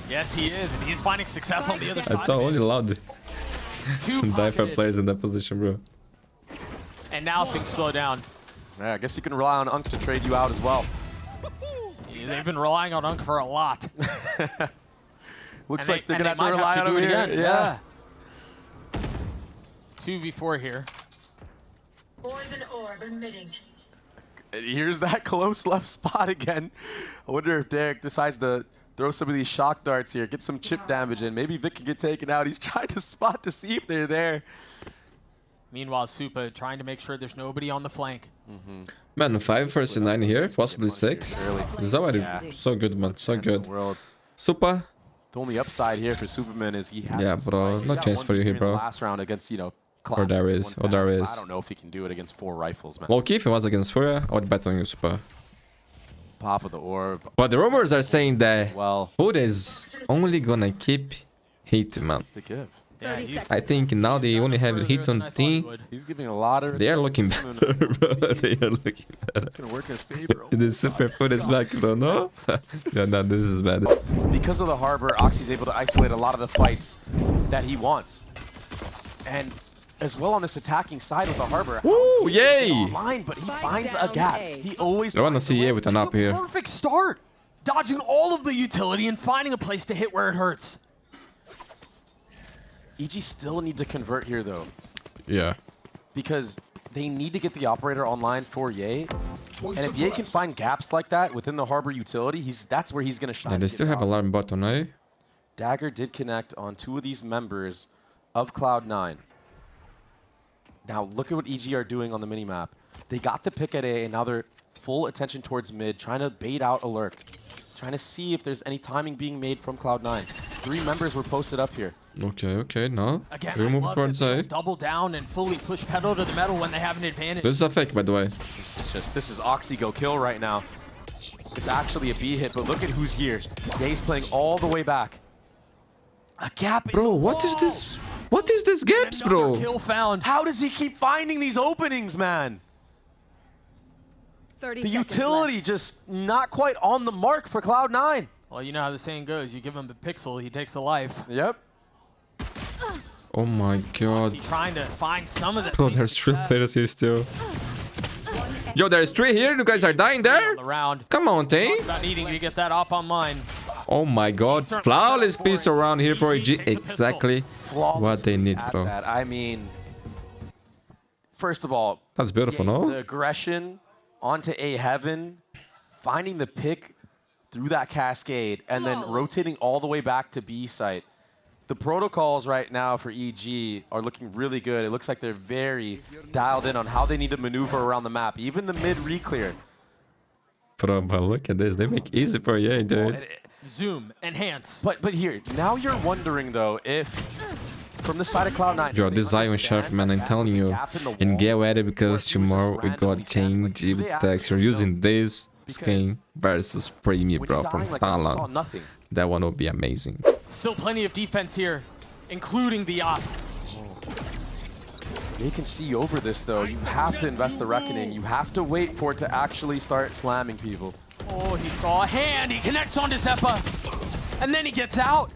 Yes, he is, and he's finding success on the other
I
side.
thought only loud
Two
die for
pocketed.
players in that position, bro.
And now things slow down.
Yeah, I guess you can rely on Unk to trade you out as well.
They've been relying on Unk for a lot.
Looks
And
like they're
and
gonna have to
might
rely on
do
him
it
here.
again.
Yeah.
2v4 here.
Poison orb emitting.
And here's that close left spot again. I wonder if Derek decides to throw some of these shock darts here, get some chip damage in. Maybe Vic can get taken out. He's trying to spot to see if they're there.
Meanwhile, Supa trying to make sure there's nobody on the flank.
Man, 5 first in 9 here, possibly 6.
Early.
It's already
Yeah.
so good, man. So good.
World.
Super.
The only upside here for Superman is he has.
Yeah,
this
bro,
spike.
no
He got
chance for you here,
1v3 in the
bro.
Last round against, you know,
Or there
classics,
is,
one
or there
battle.
is.
I don't know if he can do it against 4 rifles, man.
Low-key, if it was against Furia, I would bet on you, Super.
Pop of the orb.
But the rumors are saying that
Well,
Food is only gonna keep hit, man.
it's to give.
Yeah,
30
he's
seconds.
I think now they only have hit on team.
He's giving a lot of.
They are looking better, bro. They are looking better.
It's gonna work in his favor.
The Super Food is back, bro, no? No, this is bad.
Because of the harbor, Oxy's able to isolate a lot of the fights that he wants. And as well on this attacking side with the harbor.
Woo, yay!
Online, but he
Spike
finds a
down
gap.
A.
He always
I wanna
finds a
see
way.
A with an up here.
Perfect start. Dodging all of the utility and finding a place to hit where it hurts.
EG still need to convert here though,
Yeah.
because they need to get the operator online for Ye. And if Ye can find gaps like that within the harbor utility, that's where he's gonna shine.
Yeah, they
and get
still have
out.
alarm button, eh?
Dagger did connect on 2 of these members of Cloud9. Now look at what EG are doing on the minimap. They got the pick at A, and now they're full attention towards mid, trying to bait out a lurk. Trying to see if there's any timing being made from Cloud9. 3 members were posted up here.
Okay, no.
Again,
We
I
move
love
towards
that they
A.
double down and fully push pedal to the metal when they have an advantage.
This is a fake, by the way.
This is Oxy go kill right now. It's actually a B hit, but look at who's here. Ye's playing all the way back. A gap in
Bro,
the
what is
wall.
this? What is this gaps,
Another
bro?
kill found.
How does he keep finding these openings, man?
30
The
seconds
utility
left.
just not quite on the mark for Cloud9.
Well, you know how the saying goes. You give him a pixel, he takes a life.
Yep.
Oh my god.
He's trying to find some of the.
Bro, there's 3 players here still.
One
Yo, there's 3 here. You guys are dying there?
The round.
Come on, team.
About needing to get that op online.
Oh my god. Flawless piece around here for AG. Exactly what they need, bro.
That. I mean, first of all,
That's beautiful,
the
no?
aggression onto A heaven, finding the pick through that cascade, and then rotating all the way back to B site. The protocols right now for EG are looking really good. It looks like they're very dialed in on how they need to maneuver around the map. Even the mid reclear.
Bro, but look at this. They make easy for you, dude.
Zoom, enhance.
But here, now you're wondering though if from the side of Cloud9.
Yo, this Zion Chef, man, I'm telling you. And get ready because tomorrow we got change with texture using this skin versus Premium, bro, from Talon. That one will be amazing.
Still plenty of defense here, including the op.
They can see over this though. You have to invest the reckoning. You have to wait for it to actually start slamming people.
Oh, he saw a hand. He connects onto Zeppa. And then he gets out.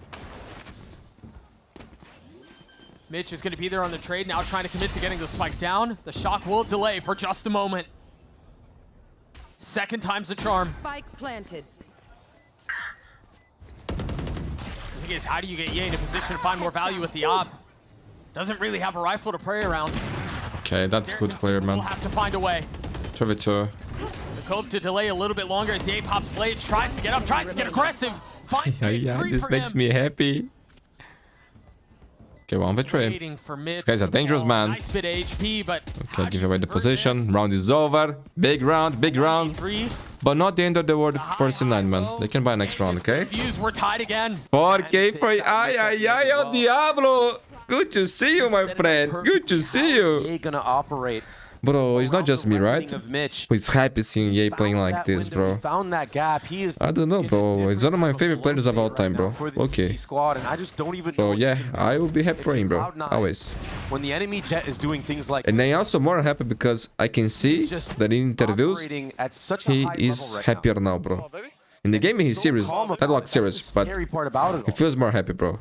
Mitch is going to be there on the trade, now trying to commit to getting the spike down. The shock will delay for just a moment. Second time's the charm.
Spike planted.
The thing is, how do you get Ye in a position to find more value with the op? Doesn't really have a rifle to pray around.
Okay, that's good player, man.
We'll have to find a way.
2v2.
The Cove to delay a little bit longer as Ye pops blades, tries to get up, tries to get aggressive. Finds
Yeah, this makes me happy. Okay, 1v3.
Waiting for mid.
This guy's a dangerous man.
Nice bit of HP, but
Okay, give away the position. Round is over. Big round, big round. But not the end of the world for C9, man. They can buy next round, okay?
Views, we're tied again.
4K for... Ay, El Diablo. Good to see you, my friend. Good to see you.
Ye gonna operate.
Bro, it's not just me, right?
Of Mitch.
Who's happy seeing Ye playing like this, bro?
Found that gap. He is.
I don't know, bro. It's one of my favorite players of all time, bro. Okay.
Squad, and I just don't even
So
know
yeah, I will be happy for him, bro. Always.
when the enemy Jett is doing things like.
And I'm also more happy because I can see that in interviews he is happier now, bro. In the game he's serious, headlock serious, but he feels more happy, bro.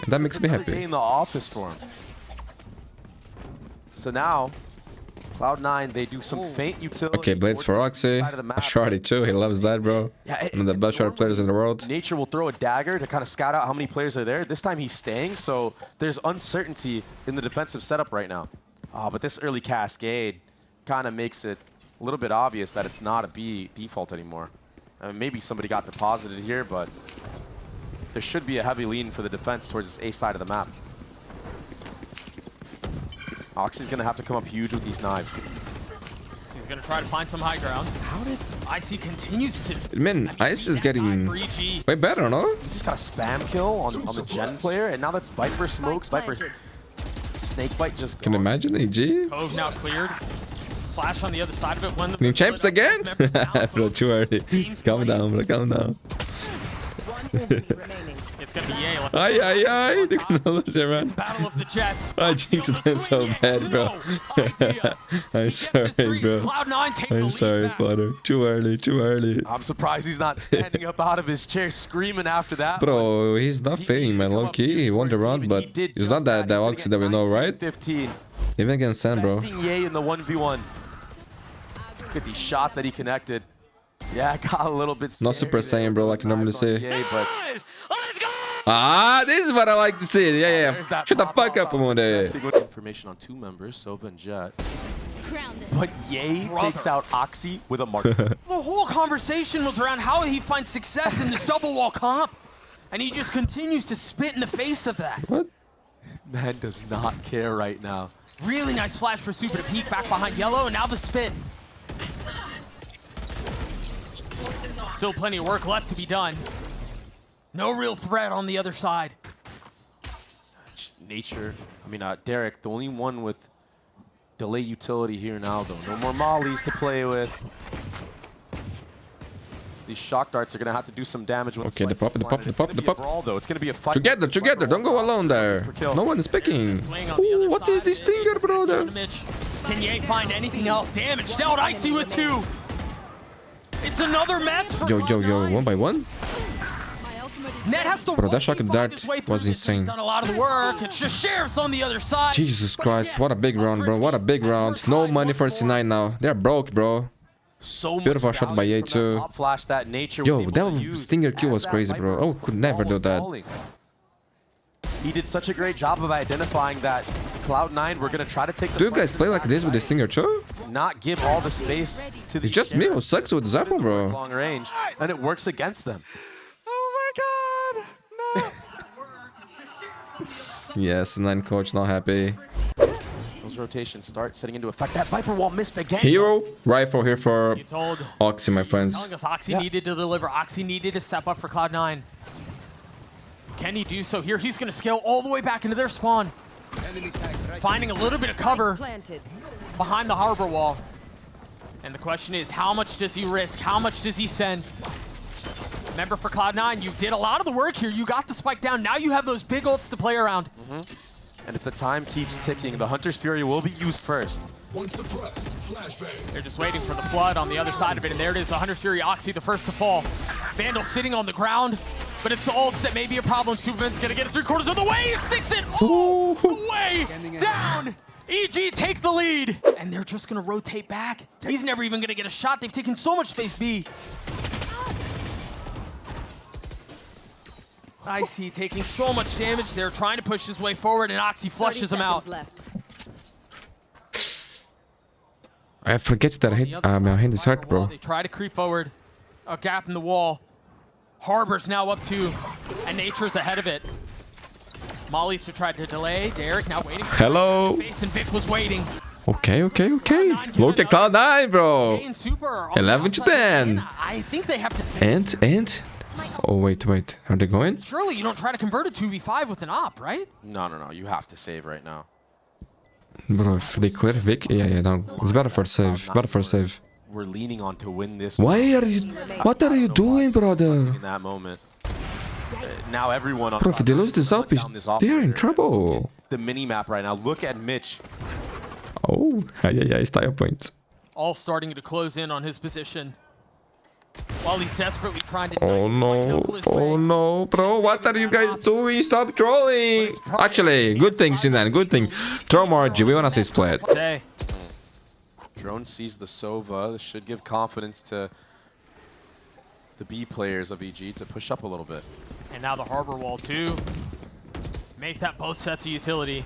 That makes me happy.
In the office for him. So now, Cloud9, they do some faint utility.
Okay, blades for Oxy. A shorty too, he loves that, bro. One of the best short players in the world.
Nature will throw a dagger to kind of scout out how many players are there. This time he's staying, so there's uncertainty in the defensive setup right now. But this early cascade kind of makes it a little bit obvious that it's not a B default anymore. I mean, maybe somebody got deposited here, but there should be a heavy lean for the defense towards this A side of the map. Oxy's gonna have to come up huge with these knives.
He's gonna try to find some high ground. How did Icy continues to?
Man, Ice is getting way better, no?
He just got a spam kill on the Gen player, and now that's Viper smokes. Viper snakebite just.
Can you imagine AG?
Cove now cleared. Flash on the other side of it. When
New champs again? Bro, too early. Calm down, bro. Calm down.
It's gonna be Ye.
Ay. They're gonna lose their man.
Battle of the Jets.
I jinxed them so bad, bro. I'm sorry, bro. I'm sorry, Potter. Too early.
I'm surprised he's not standing up out of his chair screaming after that.
Bro, he's not fading, man. Low key, he won the round, but he's not that Oxy that we know, right?
15.
Even against Sam, bro.
Ye in the 1v1. Look at these shots that he connected. Yeah, I got a little bit.
Not Super Saiyan, bro, like I normally say.
But
this is what I like to see. Yeah. Shut the fuck up, Mundi.
Information on 2 members, Sova and Jett. But Ye takes out Oxy with a mark.
The whole conversation was around how he finds success in this double wall comp. And he just continues to spit in the face of that.
What?
Man does not care right now.
Really nice flash for Super to peek back behind yellow, and now the spit. Still plenty of work left to be done. No real threat on the other side.
Nature. I mean, Derek, the only one with delay utility here now, though. No more mollies to play with. These shock darts are going to have to do some damage. When
Okay, the pop.
Brawl, though. It's going to be a fight.
Together. Don't go alone there. No one is picking. Ooh, what is this stinger, brother?
Can Ye find anything else? Damage dealt. Icy with 2. It's another mess for
Yo, 1 by 1?
Net has to
Bro, that shock
find
dart
his way through
was
this.
insane.
He's done a lot of the work. It's just Sheriff's on the other side.
Jesus Christ, what a big round, bro. What a big round. No money for C9 now. They're broke, bro.
So
Beautiful shot by Jett too.
Flash that nature was
Yo,
able
that
to use
stinger kill
as
was
that
crazy,
Viper
bro. Oh, could never do
almost
that.
falling. He did such a great job of identifying that Cloud9 were going to try to take the
Do you guys play like this with the stinger too?
not give all the space to the
It's just me who sucks with Zappo, bro.
long range, and it works against them.
Oh my god! No!
Yes, C9 coach not happy.
Those rotations start setting into effect. That Viper wall missed again.
Hero rifle here for
You told
Oxy, my friends.
telling us Oxy needed to deliver. Oxy needed to step up for Cloud9. Can he do so here? He's going to scale all the way back into their spawn. Finding a little bit of cover
Planted.
behind the harbor wall. And the question is, how much does he risk? How much does he send? Remember, for Cloud9, you did a lot of the work here. You got the spike down. Now you have those big ults to play around.
And if the time keeps ticking, the Hunter's Fury will be used first.
They're just waiting for the flood on the other side of it. And there it is, the Hunter's Fury, Oxy, the first to fall. Vandal sitting on the ground. But it's the ults that may be a problem. Superman's going to get it 3/4 of the way. He sticks it all the way down. EG take the lead. And they're just going to rotate back. He's never even going to get a shot. They've taken so much space B. Icy taking so much damage. They're trying to push his way forward, and Oxy flushes him out.
Left.
I forget that my hand is hurt, bro.
They try to creep forward. A gap in the wall. Harbor's now up 2, and Nature's ahead of it. Molly to try to delay. Derek now waiting.
Hello.
Face, and Vic was waiting.
Okay. Look at Cloud9, bro.
And Super are on
11
the
to
outside
10.
in. I think they have to save.
And? Oh, wait. Are they going?
Surely you don't try to convert a 2v5 with an op, right?
No. You have to save right now.
Bro, if they clear Vic, yeah, no. It's better for save.
We're leaning on to win this.
What are you doing, brother?
In that moment. Now everyone on
Bro, if they lose this up, they're in trouble.
The mini map right now. Look at Mitch.
Oh, yeah, style points.
All starting to close in on his position. While he's desperately trying to...
Oh no, bro, what are you guys doing? Stop trolling. Actually, good thing, Sinan, good thing. Throw more G, we wanna see split.
Hey.
Drone sees the Sova. This should give confidence to the B players of EG to push up a little bit.
And now the harbor wall too. Make that both sets of utility.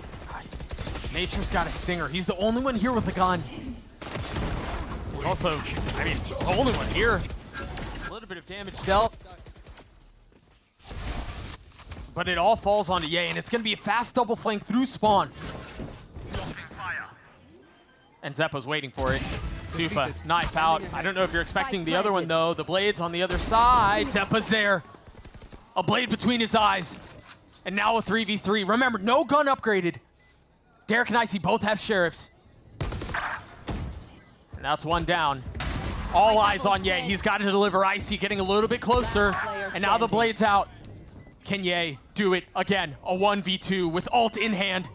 Nature's got a stinger. He's the only one here with a gun. He's also, the only one here. A little bit of damage dealt. But it all falls onto Ye, and it's going to be a fast double flank through spawn. And Zeppo's waiting for it. Sufa, knife out. I don't know if you're expecting the other one, though. The blade's on the other side. Zeppo's there. A blade between his eyes. And now a 3v3. Remember, no gun upgraded. Derek and Icy both have sheriffs. And that's one down. All eyes on Ye. He's got to deliver. Icy getting a little bit closer. And now the blade's out. Can Ye do it again? A 1v2 with ult in hand.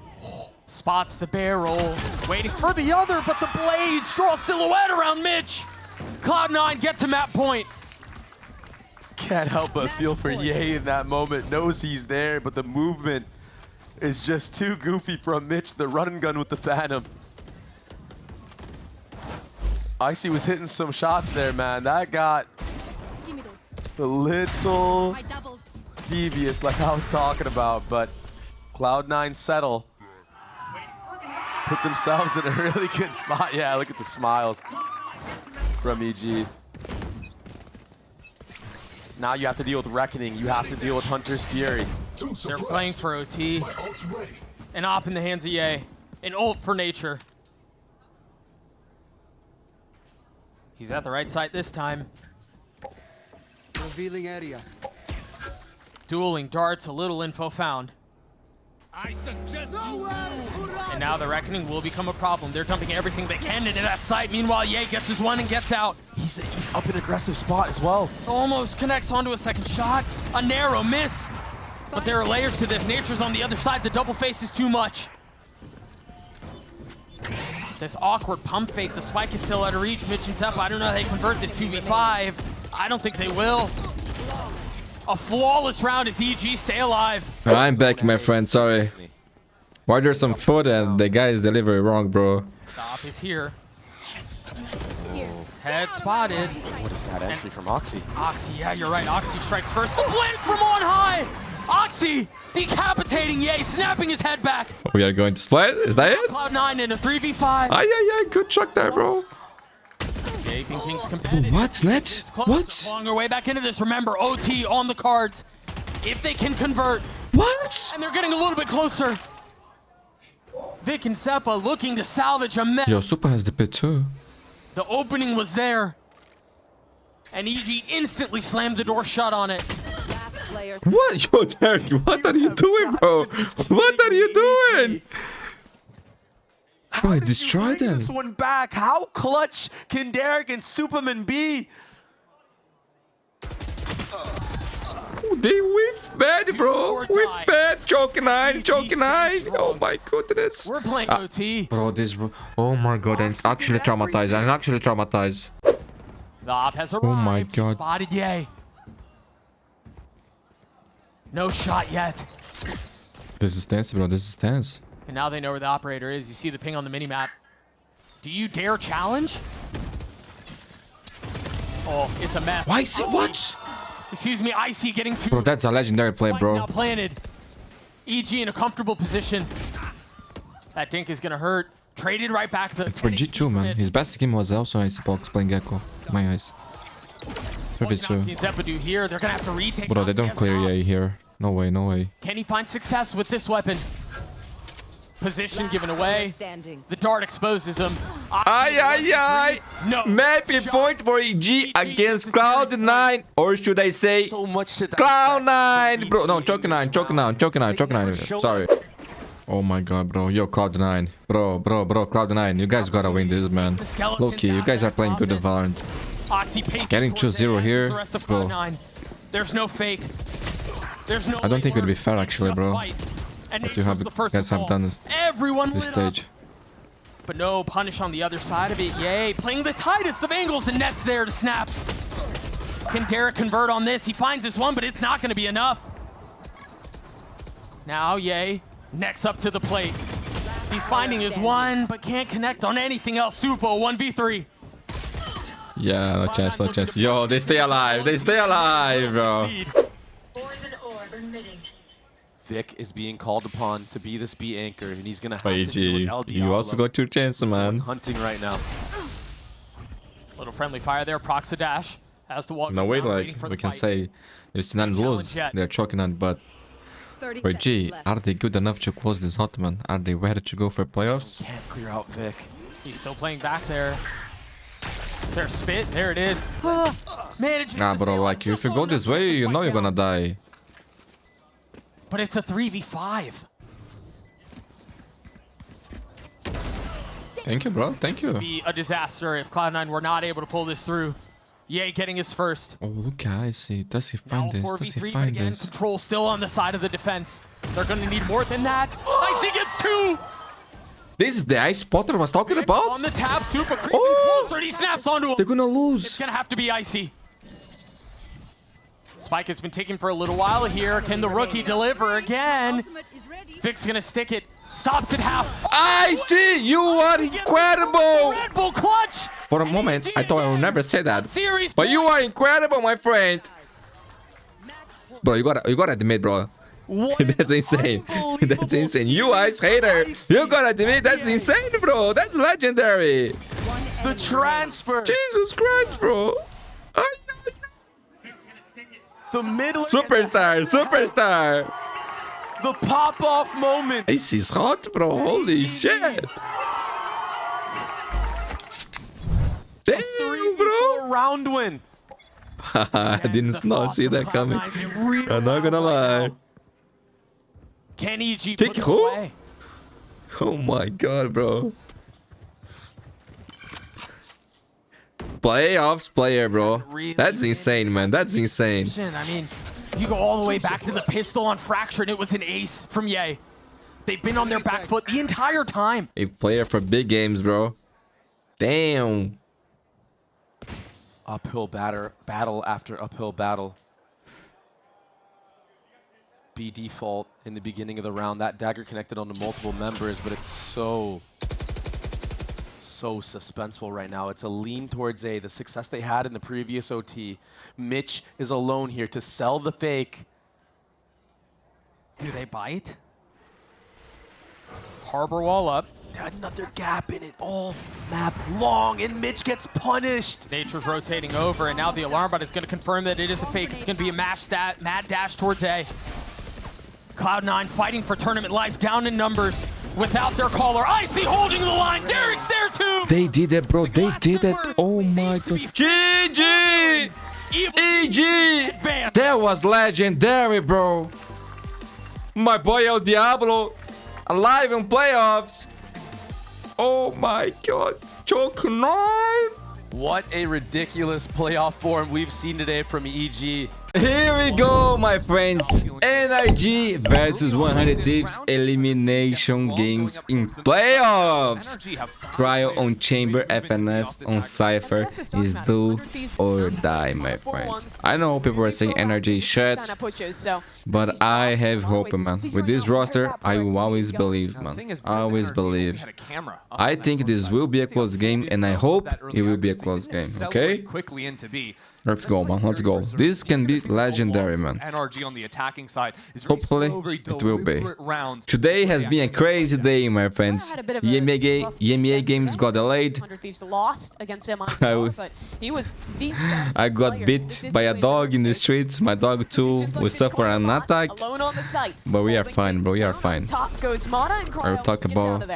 Spots the barrel. Waiting for the other, but the blades draw a silhouette around Mitch. Cloud9 get to map point.
Can't help but feel for Ye in that moment. Knows he's there, but the movement is just too goofy from Mitch, the run and gun with the Phantom. Icy was hitting some shots there, man. That got a little devious, like I was talking about, but Cloud9 settle. Put themselves in a really good spot. Yeah, look at the smiles from EG. Now you have to deal with Reckoning. You have to deal with Hunter's Fury.
They're playing for OT. An op in the hands of Ye. An ult for Nature. He's at the right side this time.
Revealing area.
Dueling darts, a little info found.
I suggest
And now the Reckoning will become a problem. They're dumping everything they can into that site. Meanwhile, Ye gets his one and gets out.
He's up in aggressive spot as well.
Almost connects onto a second shot. A narrow miss. But there are layers to this. Nature's on the other side. The double face is too much. This awkward pump fake. The spike is still out of reach. Mitch and Zeppo, I don't know how they convert this 2v5. I don't think they will. A flawless round as EG stay alive.
I'm back, my friend. Sorry. Order some food and the guy is delivering wrong, bro.
Stop is here. Head spotted.
What is that entry from Oxy?
Oxy, yeah, you're right. Oxy strikes first. The blade from on high. Oxy decapitating Ye, snapping his head back.
We are going to split? Is that it?
Cloud9 in a 3v5.
Aye. Good chuck there, bro.
Ye thinks competitive.
What, Net? What?
Long their way back into this. Remember, OT on the cards. If they can convert.
What?
And they're getting a little bit closer. Vic and Seppa looking to salvage a mess.
Yo, Super has the pit too.
The opening was there. And EG instantly slammed the door shut on it.
Last player.
What? Yo, Derek, what are you doing, bro? What are you doing? Bro, I destroyed them.
This one back. How clutch can Derek and Superman be?
They whiff bad, bro. Whiff bad. Choke9. Oh my goodness.
We're playing OT.
Bro, this. Oh my god, I'm actually traumatized.
The op has arrived.
Oh my god.
Spotted Ye. No shot yet.
This is tense, bro. This is tense.
And now they know where the operator is. You see the ping on the minimap. Do you dare challenge? Oh, it's a mess.
Why is it? What?
Excuse me, Icy getting two.
Bro, that's a legendary play,
Spike
bro.
Now planted. EG in a comfortable position. That dink is gonna hurt. Traded right back.
For G2, man. His best game was also Icebox playing Gecko. My eyes. Service 2.
Here. They're gonna have to retake.
Bro, they don't clear EA here. No way.
Can he find success with this weapon? Position given away. The dart exposes him.
Aye.
No.
Maybe point for EG against Cloud9. Or should I say
So much to
Cloud9? Bro, no, Choke9. Sorry. Oh my god, bro. Yo, Cloud9. Bro, Cloud9. You guys gotta win this, man. Low-key, you guys are playing good at Valorant. Getting 2-0 here, bro.
There's no fake. There's no.
I don't think it would be fair, actually, bro. What you guys have done this stage.
But no punish on the other side of it. Yay, playing the tightest of angles and Net's there to snap. Can Derek convert on this? He finds this one, but it's not going to be enough. Now, Yay, next up to the plate. He's finding his one, but can't connect on anything else. Supo, 1v3.
Yeah, no chance. Yo, they stay alive, bro.
Poison orb emitting.
Vic is being called upon to be this B anchor, and he's gonna have to
EG,
deal with
you also got your chance, man.
Hunting right now.
Little friendly fire there, procs a dash. Has to walk.
No way,
down, waiting
like,
for
we
the
can
fight.
say it's not lose. They're choking on, but for G, are they good enough to close this hot, man? Are they ready to go for playoffs?
Can't clear out Vic.
He's still playing back there. There's spit. There it is. Managing
Nah,
to
bro,
stay
like,
alive
if you
just
go
long
this
enough to
way,
keep
you
the
know
fight
you're gonna
down.
die.
But it's a 3v5.
Thank you, bro. Thank you.
Be a disaster if Cloud9 were not able to pull this through. Yay, getting his first.
Oh, look, I see. Does he
Now
find this?
4v3,
Does he
but
find
again,
this?
control still on the side of the defense. They're gonna need more than that. Icy gets two!
This is the Ice Potter was talking about?
On the tap, super creeping
Oh!
closer, and he snaps onto him.
They're gonna
It's
lose.
gonna have to be Icy. Spike has been taken for a little while here. Can the rookie deliver again? Vic's gonna stick it. Stops at half.
Ice-T, you are incredible!
Red Bull clutch!
For a moment, I thought I would never say that.
Series
But you are incredible, my friend. Bro, you gotta admit, bro. That's insane. That's insane. You Ice hater. You gotta admit that's insane, bro. That's legendary.
The transfer.
Jesus Christ, bro.
The middle.
Superstar.
The pop-off moment.
This is hot, bro. Holy shit. Damn, bro.
Round win.
I didn't not see that coming. I'm not gonna lie.
Can EG
Kick
put it
who?
away?
Oh my god, bro. Playoffs player, bro. That's insane, man. That's insane.
I mean, you go all the way back to the pistol on Fracture, and it was an ace from Ye. They've been on their back foot the entire time.
A player for big games, bro. Damn.
Uphill battle after uphill battle. be default in the beginning of the round. That dagger connected onto multiple members, but it's so suspenseful right now. It's a lean towards A. The success they had in the previous OT. Mitch is alone here to sell the fake.
Do they bite? Harbor wall up.
Another gap in it, all map long, and Mitch gets punished.
Nature's rotating over, and now the alarm bot is going to confirm that it is a fake. It's going to be a mad dash towards A. Cloud9 fighting for tournament life, down in numbers, without their caller. Icy holding the line. Derek's there too.
They did it, bro. They did it. Oh my god. GG! EG! That was legendary, bro. My boy El Diablo, alive in playoffs. Oh my god. Choke 9!
What a ridiculous playoff form we've seen today from EG.
Here we go, my friends. NRG versus 100 Thieves elimination games in playoffs. Cryo on Chamber, FNS on Cypher is do or die, my friends. I know people are saying NRG is shit, but I have hope, man. With this roster, I will always believe, man. Always believe. I think this will be a close game, and I hope it will be a close game, okay? Let's go, man. Let's go. This can be legendary, man. Hopefully, it will be. Today has been a crazy day, my friends. EMEA games got delayed. I got bit by a dog in the streets. My dog too will suffer an attack. But we are fine, bro. We are fine. I'll talk about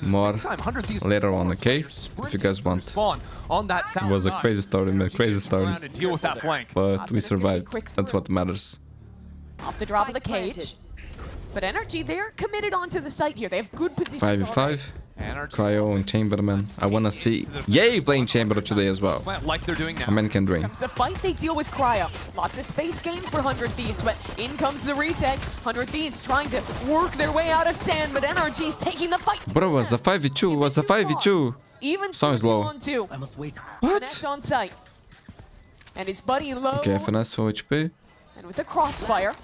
more later on, okay? If you guys want. It was a crazy story, man. Crazy story. But we survived. That's what matters.
Off the drop of the cage. But NRG, they're committed onto the site here. They have good positions.
5v5. Cryo and Chamberman. I wanna see Yay playing Chamber today as well.
Like they're doing now.
A man can dream.
The fight, they deal with Cryo. Lots of space gained for 100 Thieves, but in comes the retake. 100 Thieves trying to work their way out of sand, but NRG's taking the fight.
Bro, was a 5v2. Was a 5v2.
Even
Sounds low.
What? On site. And his buddy low.
Okay, FNS full HP.
And with the crossfire.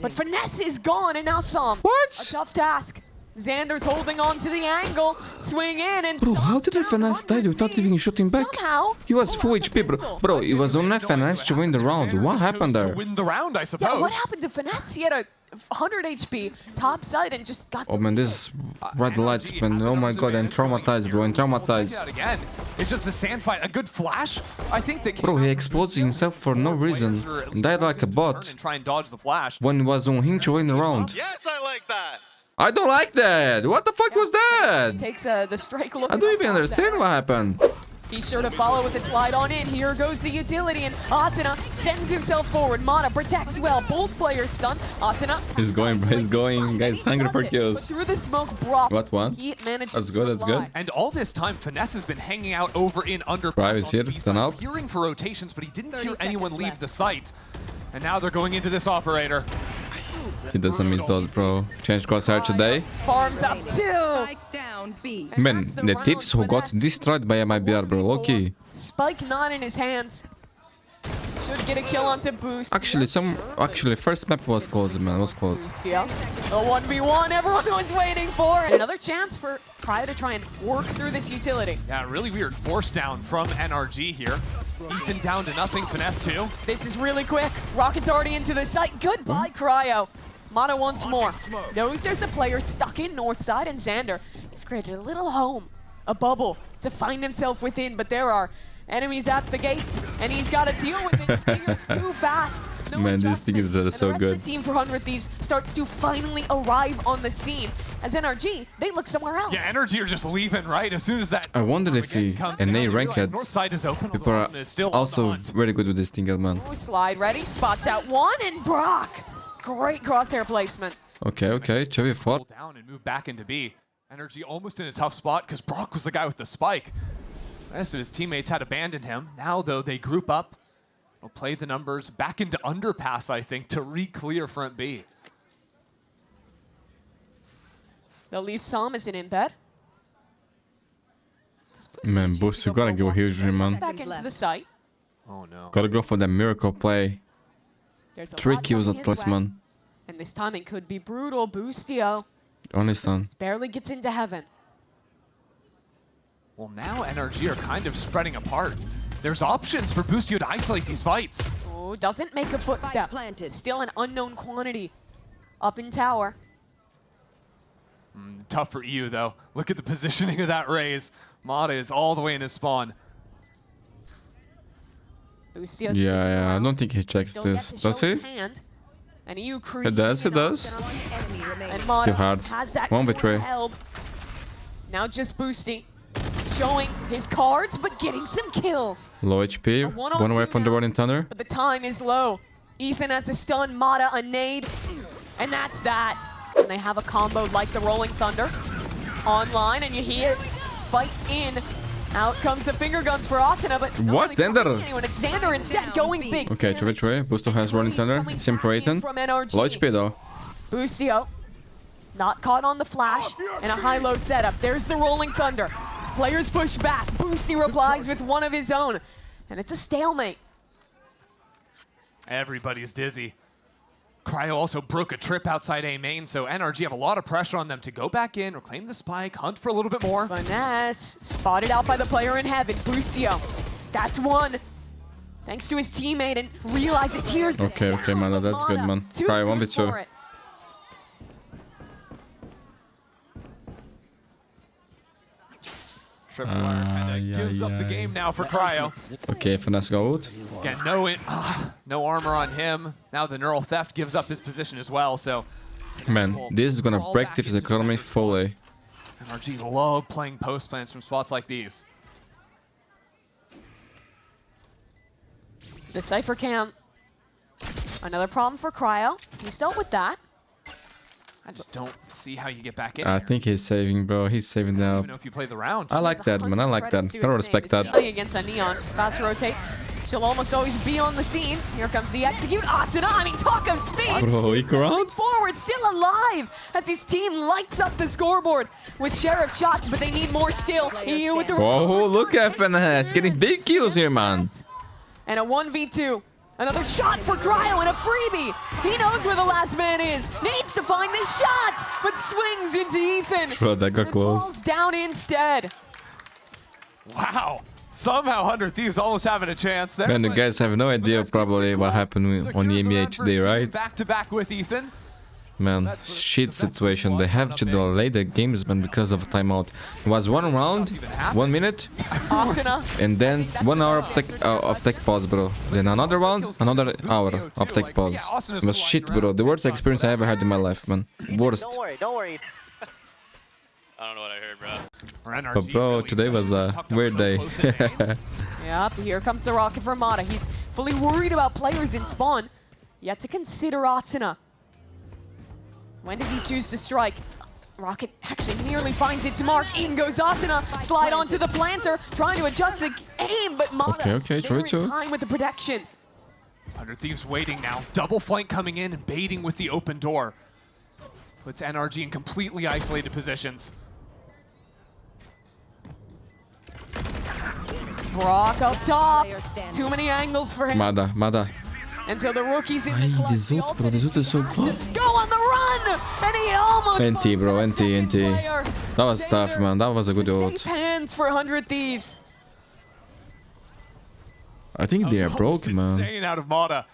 But Finesse is gone, and now Som.
What?
A tough task. Xander's holding on to the angle, swing in, and
bro, how did FNS die without even shooting back?
Somehow,
he was full HP, bro. Bro, it was on FNS to win the round. What happened there?
To win the round, I suppose.
Yeah, what happened to Finesse? He had a 100 HP, top side, and just got.
Oh man, this red lights, man. Oh my god, I'm traumatized, bro. I'm traumatized.
Again. It's just the sand fight. A good flash. I think that.
Bro, he exposed himself for no reason and died like a bot.
And try and dodge the flash.
When it was on him to win the round.
Yes, I like that.
I don't like that. What the fuck was that?
Takes the strike look.
I don't even understand what happened.
Be sure to follow with a slide on in. Here goes the utility, and Asuna sends himself forward. Mana protects well. Both players stunned. Asuna.
He's going, bro. He's going. Guys, hungry for kills.
Through the smoke, Brock.
What one? That's good. That's good.
And all this time, Finesse has been hanging out over in underpass.
Right, is here. Turn up.
Hearing for rotations, but he didn't hear anyone leave the site. And now they're going into this operator.
He doesn't miss those, bro. Change crosshair today.
Farms up two.
Man, the Thieves who got destroyed by MIBR, bro. Loki.
Spike not in his hands. Should get a kill onto Boost.
Actually, first map was close, man. It was close.
Boost, yeah. A 1v1 everyone was waiting for. Another chance for Cryo to try and work through this utility.
Yeah, really weird force down from NRG here. Ethan down to nothing, Finesse too.
This is really quick. Rocket's already into the site. Goodbye, Cryo. Mata once more. Knows there's a player stuck in north side, and Xander has created a little home, a bubble to find himself within, but there are enemies at the gate, and he's got to deal with it. Stingers too fast. No
man, these Stingers are so good.
The team for 100 Thieves starts to finally arrive on the scene. As NRG, they look somewhere else.
Yeah, NRG are just leaving, right? As soon as that.
I wonder if he and A ranked people are also very good with this Stinger, man.
Slide ready, spots out one, and Brock. Great crosshair placement.
Okay, Chevy 4.
Down and move back into B. NRG almost in a tough spot because Brock was the guy with the spike. The rest of his teammates had abandoned him. Now, though, they group up. They'll play the numbers back into underpass, I think, to re-clear front B.
They'll leave Som as an embed.
Man, Boost, you gotta go huge, man.
Back into the site.
Oh no.
Gotta go for the miracle play.
There's a
3
lot
kills
coming
at
his
last
way.
man.
And this timing could be brutal. Boostio
Only stun.
barely gets into heaven.
Well, now NRG are kind of spreading apart. There's options for Boostio to isolate these fights.
Oh, doesn't make a footstep.
planted.
Still an unknown quantity up in tower.
Tough for EU, though. Look at the positioning of that raise. Mata is all the way in his spawn.
Boostio's
Yeah, I don't think he checks
still
this.
yet to
Does
show
he?
his hand. And EU
He does, he does.
Enemy remaining.
And Mata
Too hard.
has that
One
corner
betray.
held. Now just Boosty showing his cards, but getting some kills.
Low HP.
one-on-two
One away from the
now.
Rolling Thunder.
But the time is low. Ethan has a stun, Mata a nade, and that's that. And they have a combo like the Rolling Thunder online, and you hear fight in. Out comes the finger guns for Asuna, but not
What?
really
Xander?
finding anyone. It's Xander instead going big.
Okay, to which way? Boosto has Rolling Thunder. Same for Ethan.
From NRG.
Low HP though.
Boostio, not caught on the flash, and a high-low setup. There's the Rolling Thunder. Players push back. Boosty replies with one of his own, and it's a stalemate.
Everybody's dizzy. Cryo also broke a trip outside A main, so NRG have a lot of pressure on them to go back in, reclaim the spike, hunt for a little bit more.
Finesse, spotted out by the player in heaven, Boostio. That's one. Thanks to his teammate, and realizes here's the
Okay,
sound
man,
of
that's good,
Mata.
man.
Too
Cry
good
1v2.
for it.
Tripwire kind of gives up the game now for Cryo.
Okay, finesse go out.
Again, no armor on him. Now the neural theft gives up his position as well, so
Man, this is gonna break this economy fully.
NRG love playing post plans from spots like these.
The Cypher Cam. Another problem for Cryo. He's dealt with that.
I just don't see how you get back in
I
there.
think he's saving, bro. He's saving
I don't
now.
even know if you play the round.
I like that, man. I like that. I respect that.
Against a Neon. Fast rotates. She'll almost always be on the scene. Here comes the execute. Asuna, I mean, talk of speed.
Bro, eco round?
Forward, still alive as his team lights up the scoreboard with Sheriff shots, but they need more still. EU with the
Whoa, look at finesse. Getting big kills here, man.
and a 1v2. Another shot for Cryo and a freebie. He knows where the last man is. Needs to find the shot, but swings into Ethan.
Bro, that got
And
close.
falls down instead.
Wow. Somehow 100 Thieves almost having a chance there.
Man, you
but
guys have no idea probably what happened on the EMEA today, right?
Back to back with Ethan.
Man, shit situation. They have to delay the games, man, because of timeout. It was 1 round, 1 minute,
Asuna.
and then 1 hour of tech pause, bro. Then another round, another hour of tech pause. It was shit, bro. The worst experience I ever had in my life, man. Worst.
Don't worry, don't worry.
I don't know what I heard, bro.
But bro, today was a weird day.
Yep, here comes the rocket for Mata. He's fully worried about players in spawn. Yet to consider Asuna. When does he choose to strike? Rocket actually nearly finds its mark. In goes Asuna. Slide onto the planter, trying to adjust the aim, but Mata
Okay,
there in
Chorizo.
time with the protection.
100 Thieves waiting now. Double flank coming in and baiting with the open door. Puts NRG in completely isolated positions.
Brock up top. Too many angles for him.
Mada.
And so the rookie's in
Ay,
the clutch.
this ult, bro. This ult is so good.
Go on the run! And he almost
NT, bro,
bumps
NT,
that second
NT.
player.
That was tough, man. That was a good ult.
Safe hands for 100 Thieves.
I think they are
That was
broke, man.
Insane out of Mata.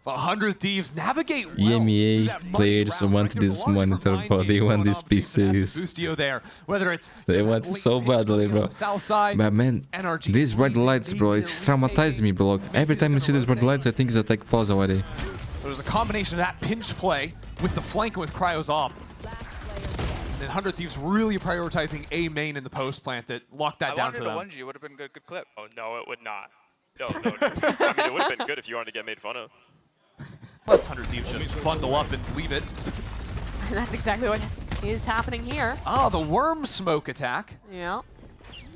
100 Thieves navigate well
EMEA
through that muddy
players
ground.
want
Like, there's
this
a lot of
monitor,
different
bro.
mind
They
games
want
going
these
on between Fast and
PCs.
Boostio there. Whether it's
They
that
want it
late
so
pitch
badly,
on
bro.
the South side,
But man,
NRG
these red
freezing,
lights, bro,
baiting,
it's
and
traumatized
rotating.
me, bro. Every time I see these red lights, I think it's a tech pause already.
There was a combination of that pinch play with the flank with Cryo's op. And 100 Thieves really prioritizing A main in the post plant that locked that down for them.
100 to 1G, it would have been a good clip. Oh, no, it would not. No. I mean, it would have been good if you wanted to get made fun of.
Plus 100 Thieves just bundle up and leave it.
And that's exactly what is happening here.
Oh, the worm smoke attack.
Yeah.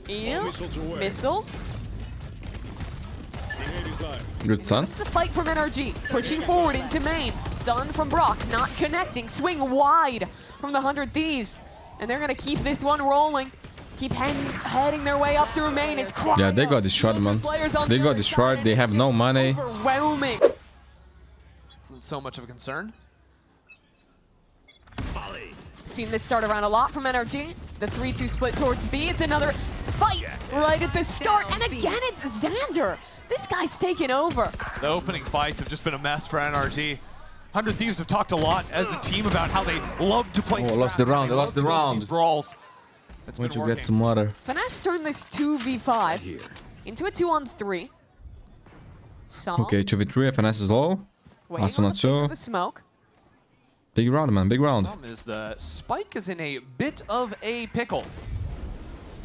Ew.
missiles away.
Missiles.
Grenade is live.
Good stun.
It's a fight from NRG. Pushing forward into main. Stun from Brock. Not connecting. Swing wide from the 100 Thieves. And they're going to keep this one rolling. Keep heading their way up through main. It's Cryo.
Yeah, they got destroyed, man.
Players on
They
the
got
other
destroyed.
side,
They
and
have
it's
no
just
money.
Overwhelming.
so much of a concern.
Seen this start around a lot from NRG. The 3-2 split towards B. It's another fight right at the start. And again, it's Xander. This guy's taken over.
The opening fights have just been a mess for NRG. 100 Thieves have talked a lot as a team about how they love to play.
Oh, lost the round, lost the round.
These brawls. That's
Once
been
you
working.
get to mother.
Finesse turned this 2v5 into a 2-on-3.
Okay, 2v3, FNS is low. Also not so.
The smoke.
Big round, man, big round.
Problem is the Spike is in a bit of a pickle.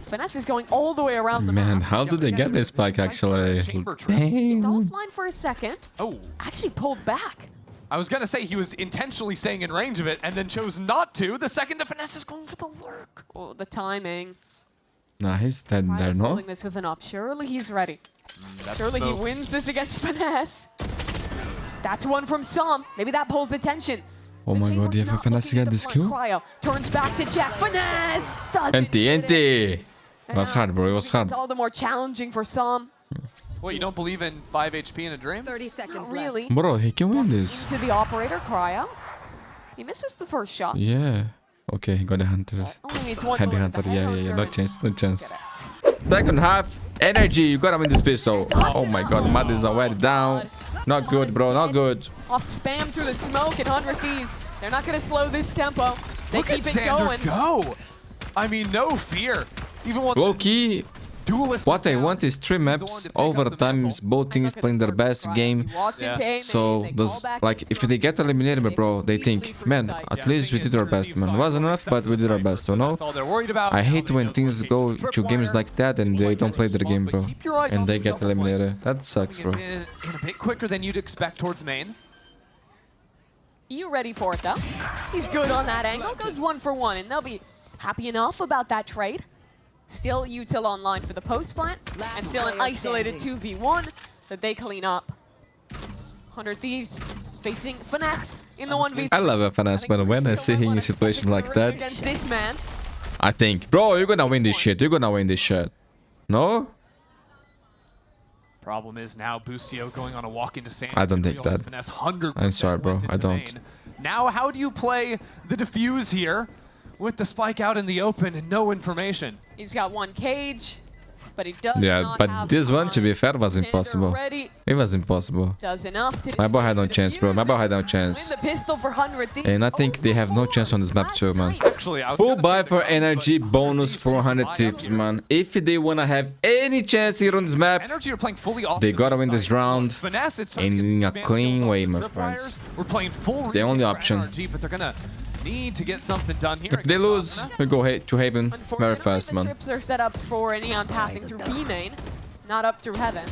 Finesse is going all the way around the
Man,
map.
how did they get this spike actually?
It's
Damn.
offline for a second.
Oh.
Actually pulled back.
I was gonna say he was intentionally staying in range of it and then chose not to. The second the Finesse is going for the lurk.
Oh, the timing.
Nah, he's dead there,
Cryo's
no?
holding this with an up. Surely he's ready.
That's
Surely he
smoke.
wins this against Finesse. That's one from Som. Maybe that pulls attention.
Oh my god, yeah, Finesse got this kill?
Cryo turns back to Jett. Finesse doesn't
Empty,
get
empty.
it.
It was hard, bro, it was hard.
It's all the more challenging for Som.
What, you don't believe in 5 HP in a dream?
30 seconds
Not
left.
really.
Bro, he can win this.
Into the operator, Cryo. He misses the first shot.
Yeah. Okay, he got the hunter.
Only needs one
Had the
bullet.
hunter,
The
yeah,
headhunters
yeah,
are
no
in.
chance, no chance.
Get it.
Second half, energy, you gotta win this pistol. Oh my god, Mud is already down. Not good, bro, not good.
Off spam through the smoke and 100 Thieves. They're not going to slow this tempo. They
Look
keep
at
it
Xander
going.
go! I mean, no fear. Even once
Low key,
duelist
what I
down,
want is 3 maps over times, both teams playing their best game.
Walked into A main,
So,
they
those,
call back
like,
into
if they get eliminated, bro, they think, man, at least we did our best, man. Wasn't enough, but we did our best, you know?
That's all they're worried about.
I hate when things go to games like that and they don't play their game, bro. And they get eliminated. That sucks, bro.
In a bit quicker than you'd expect towards main.
You ready for it, though? He's good on that angle. Goes 1 for 1, and they'll be happy enough about that trade. Still util online for the post plant, and still an isolated 2v1 that they clean up. 100 Thieves facing Finesse in the 1v3.
I love a Finesse, but when I see him in a situation like that,
Against this man.
I think, bro, you're gonna win this shit. You're gonna win this shit. No?
Problem is now Boostio going on a walk into Sand.
I don't think that. I'm sorry, bro. I don't.
Now, how do you play the defuse here with the spike out in the open and no information?
He's got 1 cage, but he does
Yeah,
not
but
have
this one, to be
time.
fair, was
Xander
impossible.
ready,
It was impossible.
does enough to
My boy had no
destroy
chance,
the
bro. My boy had no
defuse.
chance.
Win the pistol for 100 Thieves.
And I think they have no chance on this map too, man.
Actually, I was
Full
gonna
buy
say
for
the
energy,
but
bonus 400 tips, man. If they wanna have any chance here on this map,
Energy are playing fully off
they
the
gotta
base
win this
side.
round
Finesse, it's
and in a clean way, my friends.
We're playing full
The only
retake for
option.
NRG, but they're gonna need to get something done here.
If they lose, we go to Haven very
Unfortunately,
fast,
the
man.
trips are set up for a neon pathing through B main, not up through heaven.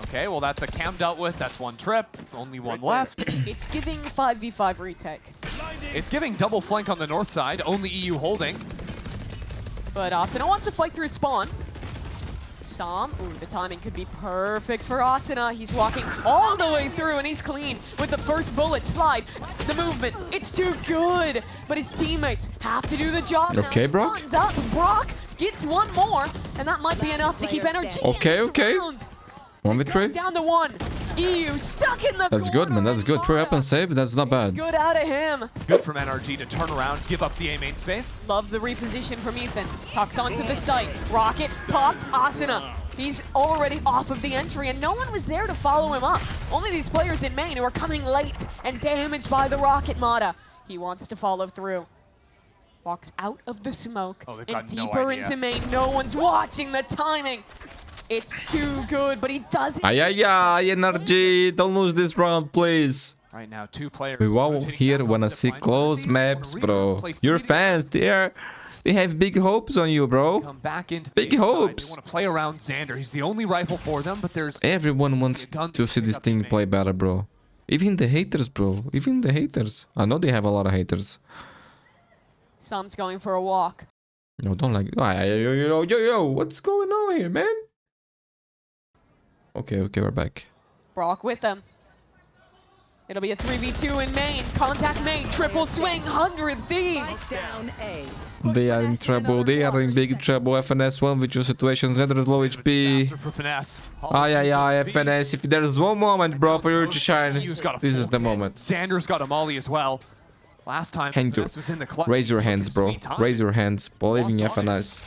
Okay, well that's a cam dealt with. That's 1 trip. Only 1 left.
It's giving 5v5 retake,
It's giving double flank on the north side. Only EU holding.
but Asuna wants to fight through spawn. Som, ooh, the timing could be perfect for Asuna. He's walking all the way through and he's clean with the first bullet slide. The movement, it's too good, but his teammates have to do the job.
Okay,
now.
Brock?
Stuns up. Brock gets 1 more, and that might be enough to keep energy. in
Okay,
this
okay.
round.
1v3.
Down to 1. EU stuck in the
That's good, man. That's good. 3 weapon save. That's not bad.
Good out of him.
Good from NRG to turn around, give up the A main space.
Love the reposition from Ethan. Tucks onto the site. Rocket popped Asuna. He's already off of the entry, and no one was there to follow him up. Only these players in main who are coming late and damaged by the rocket Mata. He wants to follow through. Walks out of the smoke
Oh, they've
and
got no
deeper
idea.
into main. No one's watching the timing. It's too good, but he doesn't.
Ay, ay, ay, energy. Don't lose this round, please.
Right now, 2 players.
We all
rotating
here
down
wanna
to
see
find
close
Mundi.
maps,
Wanna
bro.
play
Your
3D.
fans, they have big hopes on you, bro.
Come back into the
Big
A side.
hopes.
They want to play around Xander. He's the only rifle for them, but there's
Everyone wants to see this thing play better, bro. Even the haters, bro. Even the haters. I know they have a lot of haters.
Som's going for a walk.
No, don't like. Yo, what's going on here, man? Okay, we're back.
Brock with him. It'll be a 3v2 in main. Contact main. Triple swing. 100 Thieves.
Down A.
They are in trouble. They are in big trouble. FNS 1v2 situations. Xander is low HP.
For finesse.
Ay, FNS. If there's one moment, bro, for you to shine, this is the moment.
Xander's got a molly as well. Last time
Hand
Finesse was in the clutch.
Raise your
Took
hands,
his
bro.
sweet time.
Raise your hands. Believe in FNS.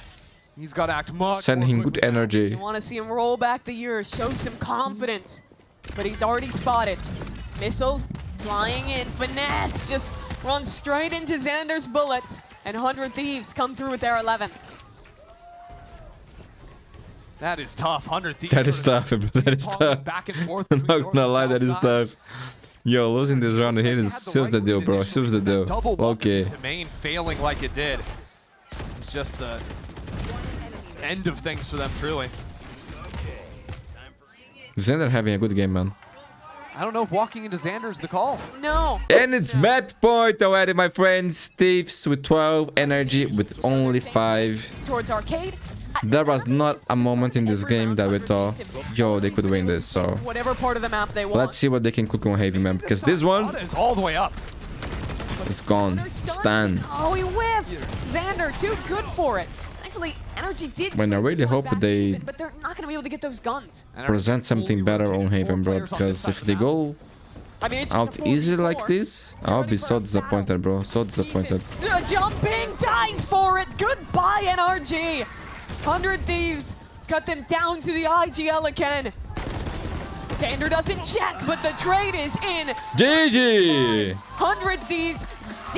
He's got to act much
Send
more
him good
quickly now.
energy.
You want to see him roll back the years, show some confidence. But he's already spotted. Missiles flying in. Finesse just runs straight into Xander's bullets. And 100 Thieves come through with their 11th.
That is tough. 100 Thieves.
That is tough, bro. That is tough.
Back and forth.
I'm not gonna lie, that is tough. Yo, losing this round here is seals the deal, bro. Seals the deal. Okay.
To main failing like it did. It's just the end of things for them, truly.
Xander having a good game, man.
I don't know if walking into Xander is the call.
No.
And it's map point already, my friends. Thieves with 12, energy with only 5.
Towards arcade.
There was not a moment in this game that we thought, yo, they could win this. So
Whatever part of the map they want.
let's see what they can cook on Heavy, man. Because this one,
Is all the way up.
it's gone. Stan.
Oh, he whiffed. Xander, too good for it. Actually, energy did.
Man, I really hope they
But they're not gonna be able to get those guns.
present something better on Haven, bro. Because if they go
I mean, it's
out
just a
easy
4v4.
like this, I'll be so disappointed, bro. So disappointed.
Jumping dies for it. Goodbye, NRG. 100 Thieves cut them down to the IGL again. Xander doesn't check, but the trade is in.
GG!
100 Thieves.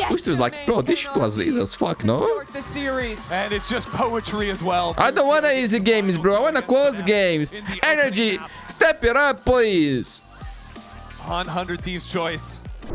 Which was like, bro, this shit was easy as fuck, no?
Start the series.
And it's just poetry as well.
I don't want easy games, bro. I want close games. Energy, step it up, please.
On 100 Thieves' choice.